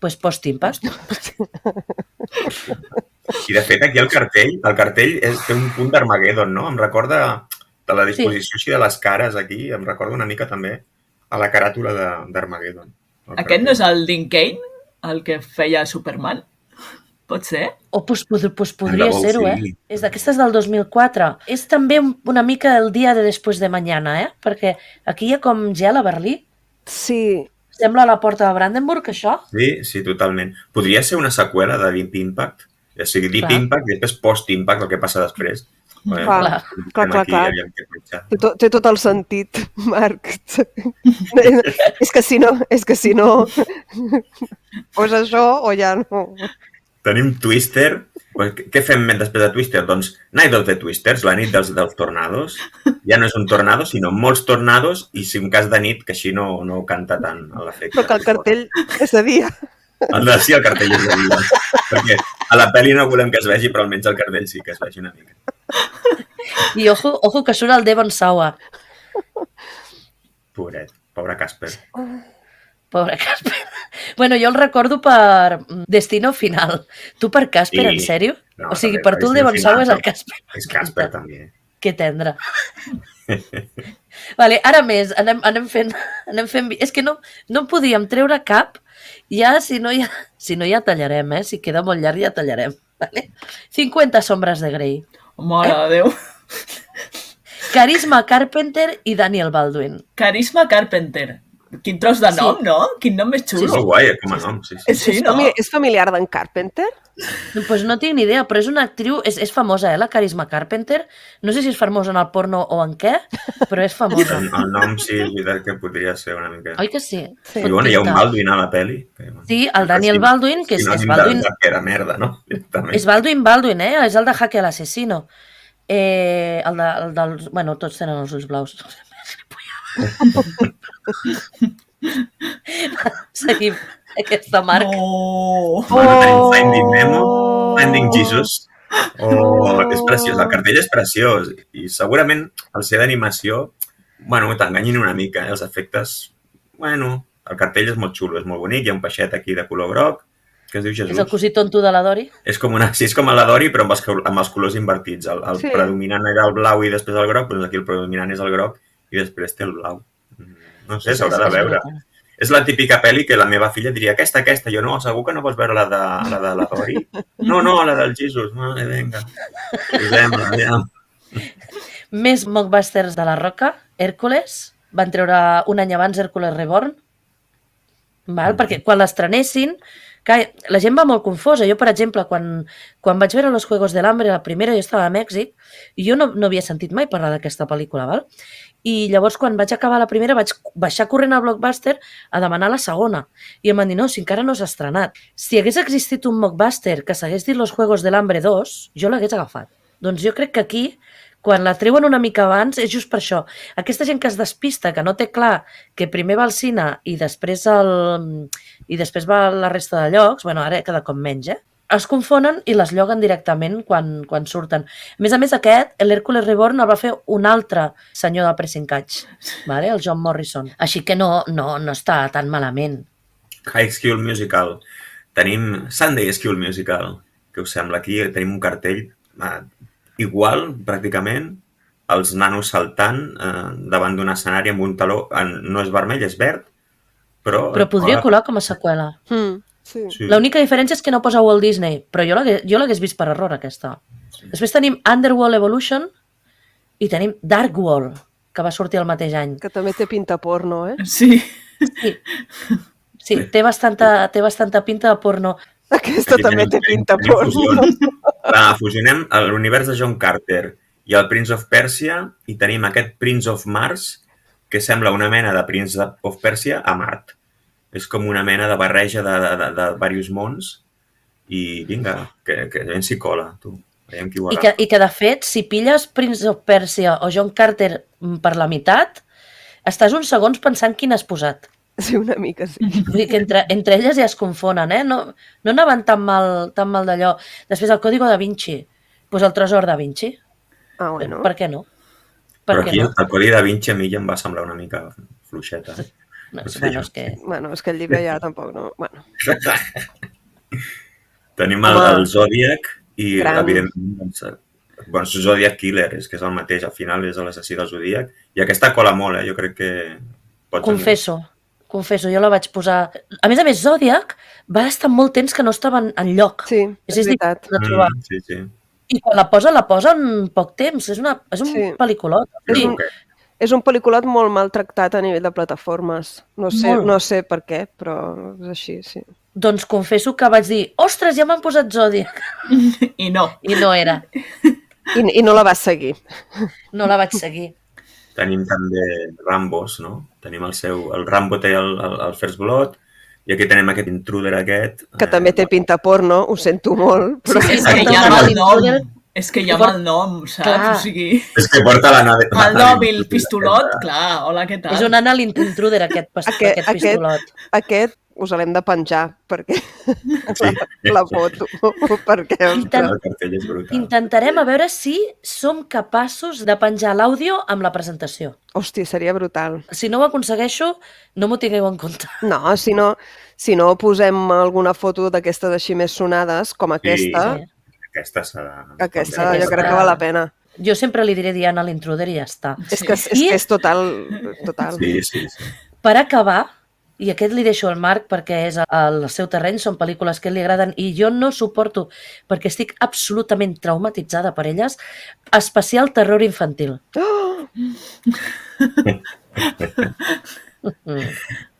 doncs Post-Impact. I de fet, aquí el cartell té un punt d'Armageddon, no? Em recorda de la disposició així de les cares aquí, em recorda una mica també a la caràtula d'Armageddon. Aquest no és el Dean Cain, el que feia Superman? Pot ser? Podria ser-ho, eh? És d'aquestes del 2004. És també una mica el dia de després de mañana, eh? Perquè aquí hi ha com gel a Berlí. Sí. Sembla la porta de Brandenburg, això? Sí, totalment. Podria ser una seqüela de Deep Impact. O sigui, Deep Impact i després Post-Impact, el que passa després. Clar. Té tot el sentit, Marc. És que si no... O és això o ja no... Tenim Twister. Què fem després de Twister? Doncs Night of the Twisters, la nit dels tornados. Ja no és un tornado, sinó molts tornados i si un cas de nit, que així no canta tant l'efecte. Però que el cartell és de dia. Sí, el cartell és de dia. Perquè a la pel·li no volem que es vegi, però almenys el cartell sí que es vegi una mica. I ojo que surt el Devon Sawa. Pobret, pobre Casper. Pobre Casper. Bueno, jo el recordo per Destino Final. Tu per Casper, en sèrio? No, o sigui, per tu el Devon Sawa és el Casper. És Casper, també. Que tendre. Vale, ara més, anem fent... És que no en podíem treure cap. Ja, si no ja tallarem, Si queda molt llarg ja tallarem. Vale? 50 sombres de Grey. Mare de Déu. Carisma Carpenter i Daniel Baldwin. Carisma Carpenter. Quin tros de nom, no? Quin nom més xulo. És molt guai, com a nom, sí. Sí, no? És familiar d'en Carpenter? Doncs no tinc ni idea, però és una actriu, és famosa, la Carisma Carpenter. No sé si és famosa en el porno o en què, però és famosa. El nom sí, és veritat que podria ser una mica... Oi que sí? I bueno, hi ha un Baldwin a la pel·li. Sí, el Daniel Baldwin, que és Baldwin... Que era merda, no? És Baldwin, és el de Jaque a l'Assassino. El dels... Bueno, tots tenen els ulls blaus. Seguim aquesta marca. Tenim Finding Nemo, Finding Jesus. És preciós, el cartell és preciós i segurament al ser d'animació t'enganyin una mica, els efectes, el cartell és molt xulo, és molt bonic, hi ha un peixet aquí de color groc que es diu Jesús. És el cosí tonto de la Dory? És com la Dory però amb els colors invertits, el predominant era el blau i després el groc, doncs aquí el predominant és el groc i després té el blau. No sé, s'haurà de veure. És la típica pel·li que la meva filla diria aquesta, jo no, segur que no vols veure la de la Dory? No, la del Jesus, vinga. Posem-la, ja. Més mockbusters de la Roca, Hèrcules, van treure un any abans Hèrcules Reborn, perquè quan l'estrenessin, la gent va molt confosa. Jo, per exemple, quan vaig veure Los Juegos del Hambre, la primera, jo estava a Mèxic, i jo no havia sentit mai parlar d'aquesta pel·lícula, val? I llavors, quan vaig acabar la primera, vaig baixar corrent al Blockbuster a demanar la segona. I em van dir, no, si encara no s'ha estrenat. Si hagués existit un mockbuster que s'hagués dit Los Juegos del Hambre 2, jo l'hagués agafat. Doncs jo crec que aquí, quan la treuen una mica abans, és just per això. Aquesta gent que es despista, que no té clar que primer va al cine i després va a la resta de llocs, ara cada cop menys, es confonen i les lloguen directament quan surten. A més, l'Hèrcules Reborn el va fer un altre senyor de Pressing Catch, el John Morrison. Així que no està tan malament. High School Musical. Tenim Sunday School Musical. Què us sembla? Aquí tenim un cartell igual, pràcticament, els nanos saltant davant d'un escenari amb un taló, no és vermell, és verd, però podria colar com a seqüela. Sí. Sí. L'única diferència és que no posa Walt Disney, però jo l'hagués vist per error, aquesta. Després tenim Underworld Evolution i tenim Dark World, que va sortir el mateix any. Que també té pinta porno, eh? Sí. Sí, té bastanta pinta de porno. Aquesta també té pinta porno. Fusionem l'univers de John Carter i el Prince of Persia i tenim aquest Prince of Mars que sembla una mena de Prince of Persia a Mart. És com una mena de barreja de diversos mons i vinga, que ben s'hi cola, tu. Veiem qui ho agafa. I que, de fet, si pilles Prince of Persia o John Carter per la meitat, estàs uns segons pensant quin has posat. Sí, una mica, sí. Vull dir que entre elles ja es confonen, eh? No anaven tan mal d'allò. Després el Código da Vinci, doncs el Tresor da Vinci. Ah, bueno. Per què no? Però aquí el Codi da Vinci a mi ja em va semblar una mica fluixeta. Bueno, és que el llibre ja tampoc, no? Bueno. Tenim el Zodiac i, evidentment, Zodiac Killer, és que és el mateix, al final és l'assassí del Zodiac. I aquesta cola molt, jo crec que... Confesso, jo la vaig posar... A més, Zodiac va estar molt temps que no estava enlloc. Sí, és veritat. De trobar. Sí. I quan la posa en poc temps. És un pel·lículot. És un pel·lículot molt maltractat a nivell de plataformes. No sé per què, però és així, sí. Doncs confesso que vaig dir, ostres, ja m'han posat Zodiac. I no. I no era. I no la vas seguir. No la vaig seguir. Tenim també Rambos, no? Tenim el Rambo té el First Blood i aquí tenim aquest Intruder aquest. Que també té pinta porno, ho sento molt. Però és que hi ha mal nom. És que hi ha mal nom, saps? Clar. O sigui... És que porta la nave... El nòbil pistolot, clar, hola, què tal? És un anal intruder, aquest pistolot. Aquest us l'hem de penjar, perquè la foto, perquè... El cartell és brutal. Intentarem a veure si som capaços de penjar l'àudio amb la presentació. Hòstia, seria brutal. Si no ho aconsegueixo, no m'ho tingueu en compte. No, si no posem alguna foto d'aquestes així més sonades, com aquesta... Sí. Aquesta jo crec que val la pena. Jo sempre li diré Diana a l'intruder i ja està. És que és total. Sí. Per acabar, i aquest li deixo al Marc perquè és el seu terreny, són pel·lícules que li agraden i jo no suporto perquè estic absolutament traumatitzada per elles, especial terror infantil. Oh!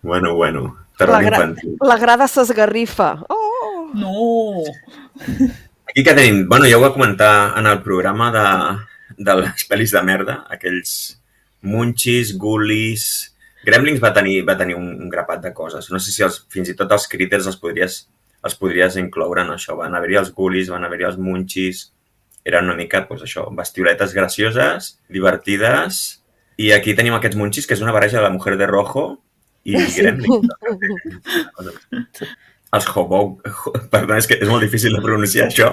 Bueno, terror infantil. La grada s'esgarrifa. Oh! No! Aquí que tenim, ja ho va comentar en el programa de les pel·lis de merda, aquells Munchies, Ghoulies... Gremlins va tenir un grapat de coses. No sé si fins i tot els Critters els podries incloure en això. Van haver-hi els Ghoulies, van haver-hi els Munchies... Eren una mica, bestioletes gracioses, divertides... I aquí tenim aquests Munchies, que és una barreja de la Mujer de Rojo i Gremlins. Els perdó, és que és molt difícil de pronunciar això.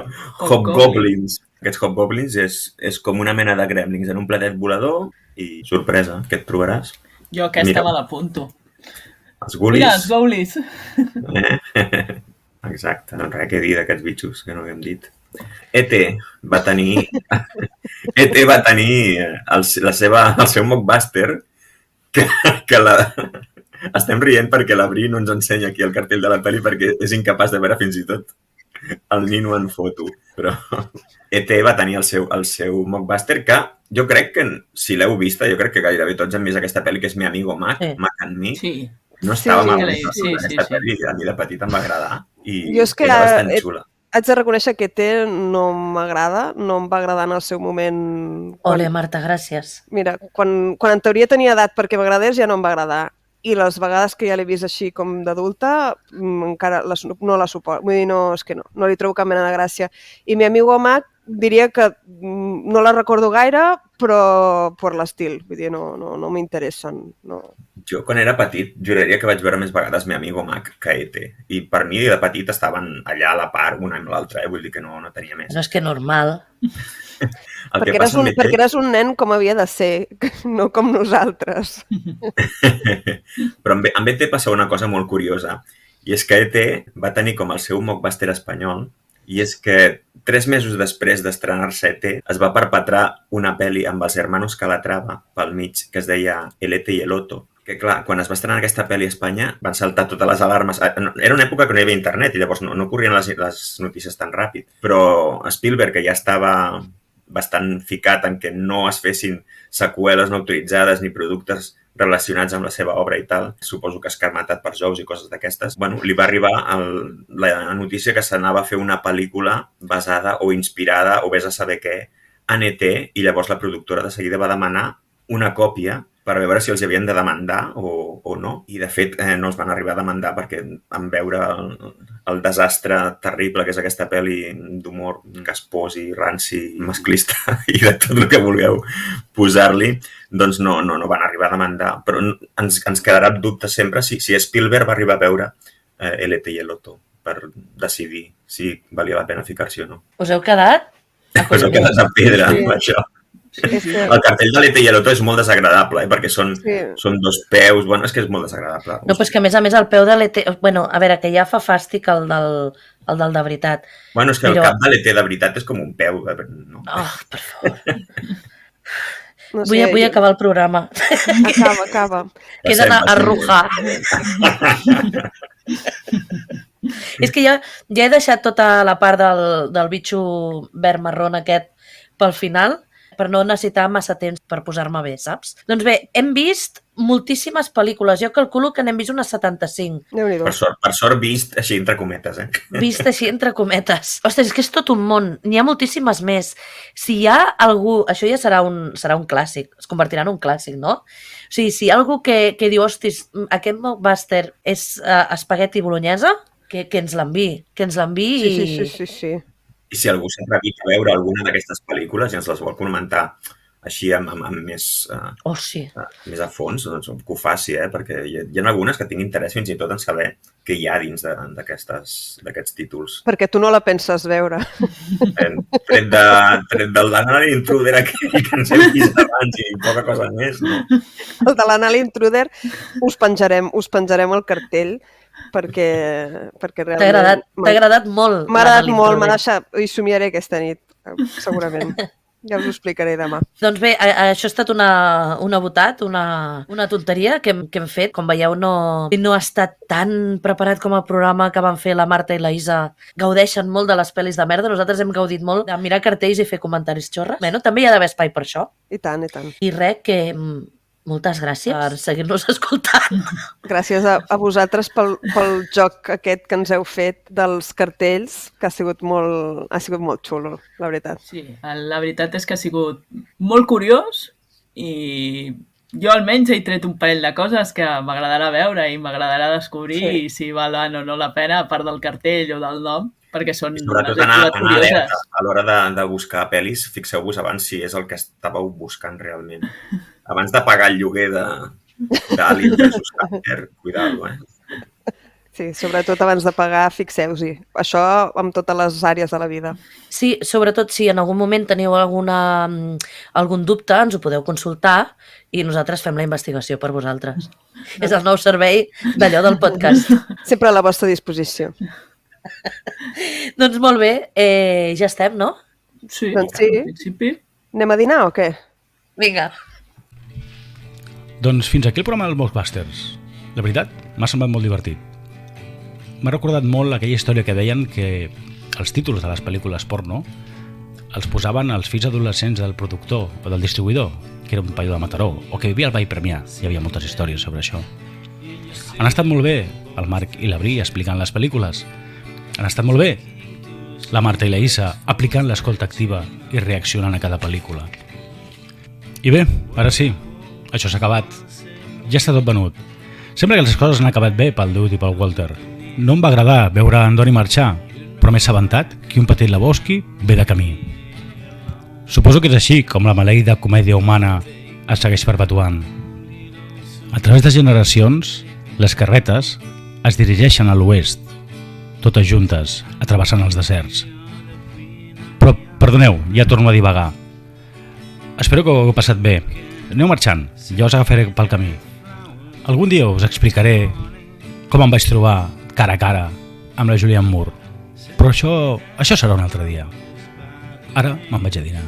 Hobgoblins. Aquests Hobgoblins és com una mena de Gremlins en un platet volador i sorpresa, què et trobaràs? Jo aquesta me l'apunto. Els Ghoulies. Mira, els Ghoulies. Exacte, no res que dir d'aquests bitxos que no havíem dit. E.T. va tenir el seu mockbuster que estem rient perquè l'Abri no ens ensenya aquí el cartell de la pel·li perquè és incapaç de veure fins i tot el nino en foto. Però E.T. va tenir el seu mockbuster que jo crec que, si l'heu vista, jo crec que gairebé tots hem vist aquesta pel·li que és Mi amigo Mac, Mac and Me. Sí. No estava malament. Aquesta pel·li a mi de petit em va agradar i era bastant xula. Haig de reconèixer que E.T. no m'agrada, no em va agradar en el seu moment... Ole, Marta, gràcies. Mira, quan en teoria tenia edat perquè m'agradés, ja no em va agradar. I les vegades que ja l'he vist així com d'adulta, encara no la suporto. Vull dir, és que no li trobo cap mena de gràcia. I Mi amigo Mac diria que no la recordo gaire, però per l'estil. Vull dir, no m'interessen. No. Jo, quan era petit, juraria que vaig veure més vegades Mi amigo Mac que E.T. I per mi, de petit, estaven allà a la part, una amb l'altra. Vull dir que no tenia més. No és que normal. Perquè eres un nen com havia de ser, no com nosaltres. Però amb E.T. passa una cosa molt curiosa, i és que E.T. va tenir com el seu mockbuster espanyol, i és que 3 mesos després d'estrenar-se ET es va perpetrar una pel·li amb els hermanos Calatrava pel mig que es deia El Ete y el Otto. Que clar, quan es va estrenar aquesta pel·li a Espanya van saltar totes les alarmes. Era una època que no hi havia internet i llavors no corrien les notícies tan ràpid. Però Spielberg, que ja estava bastant ficat en que no es fessin seqüeles no autoritzades ni productes relacionats amb la seva obra i tal, suposo que escarmentat per Jous i coses d'aquestes, li va arribar la notícia que s'anava a fer una pel·lícula basada o inspirada, o vés a saber què, en ET, i llavors la productora de seguida va demanar una còpia per veure si els havien de demandar o no. I, de fet, no els van arribar a demandar perquè en veure el desastre terrible que és aquesta pel·li d'humor caspós i ranci, masclista i de tot el que vulgueu posar-li, doncs no van arribar a demandar. Però ens quedarà el dubte sempre si Spielberg va arribar a veure El Ete y el Otto per decidir si valia la pena ficar-s'hi o no. Us heu quedat? Us heu quedat a pedra amb això. El cartell de l'Ete i l'Otto és molt desagradable, perquè són 2 peus, és que és molt desagradable. No, però és que a més el peu de l'Ete... Bueno, a veure, que ja fa fàstic el del de veritat. Bueno, és que el cap de l'Ete de veritat és com un peu. No? Oh, per favor. No sé, vull acabar el programa. Acaba. Queden a arrujar. És que ja he deixat tota la part del bitxo verd marrón aquest pel final, per no necessitar massa temps per posar-me bé, saps? Doncs bé, hem vist moltíssimes pel·lícules. Jo calculo que n'hem vist unes 75. Per sort vist així entre cometes, Vist així entre cometes. Ostres, és que és tot un món. N'hi ha moltíssimes més. Si hi ha algú... Això ja serà un clàssic. Es convertirà en un clàssic, no? O sigui, si hi ha algú que diu, hostis, aquest mockbuster és espagueti bolognesa, que ens l'enviï. Que ens l'enviï Sí. I si algú s'ha atrevit a veure alguna d'aquestes pel·lícules i ens les vol comentar així amb més a fons, doncs que ho faci, perquè hi ha algunes que tinc interès fins i tot en saber què hi ha dins d'aquests títols. Perquè tu no la penses veure. Tret del l'Anal Intruder aquell que ens hem vist abans i poca cosa més, no? El de l'Anal Intruder us penjarem el cartell perquè realment... T'ha agradat molt. M'ha agradat molt, m'ha deixat... I somiaré aquesta nit, segurament. Ja us ho explicaré demà. Doncs bé, això ha estat una botat, una tonteria que hem fet. Com veieu, no ha estat tan preparat com el programa que van fer la Marta i la Isa. Gaudeixen molt de les pel·lis de merda. Nosaltres hem gaudit molt de mirar cartells i fer comentaris xorres. Bé, també hi ha d'haver espai per això. I tant, i tant. I res, que... Moltes gràcies per seguir-nos escoltant. Gràcies a vosaltres pel joc aquest que ens heu fet dels cartells, que ha sigut molt xulo, la veritat. Sí, la veritat és que ha sigut molt curiós i jo almenys he tret un parell de coses que m'agradarà veure i m'agradarà descobrir si valen o no la pena, a part del cartell o del nom, perquè són sobretot anar alerta a l'hora de buscar pel·lis. Fixeu-vos abans si és el que estàveu buscant realment. Abans de pagar el lloguer d'Alien vs. Carter, cuidado, Sí, sobretot abans de pagar, fixeu-s'hi. Això amb totes les àrees de la vida. Sí, sobretot si en algun moment teniu algun dubte, ens ho podeu consultar i nosaltres fem la investigació per vosaltres. És el nou servei d'allò del podcast. Sempre a la vostra disposició. Doncs molt bé, ja estem, no? Sí, doncs sí. En principi. Anem a dinar o què? Vinga. Doncs fins aquí el programa dels Mockbusters. La veritat, m'ha semblat molt divertit. M'ha recordat molt aquella història que deien que els títols de les pel·lícules porno els posaven els fills adolescents del productor o del distribuïdor, que era un paio de Mataró, o que vivia al Vall Premià. Hi havia moltes històries sobre això. Han estat molt bé el Marc i la Bri explicant les pel·lícules. Han estat molt bé la Marta i la Isa aplicant l'escolta activa i reaccionant a cada pel·lícula. I bé, ara sí, això s'ha acabat. Ja està tot venut. Sembla que les coses han acabat bé pel Dude i pel Walter. No em va agradar veure en Doni marxar, però m'he assabentat que un petit Lebowski ve de camí. Suposo que és així com la maleïda comèdia humana es segueix perpetuant. A través de generacions, les carretes es dirigeixen a l'oest, totes juntes, atrevessant els deserts. Però, perdoneu, ja torno a divagar. Espero que ho hagueu passat bé. Aneu marxant, ja us agafaré pel camí. Algun dia us explicaré com em vaig trobar cara a cara amb la Julianne Moore. Però això serà un altre dia. Ara me'n vaig a dinar.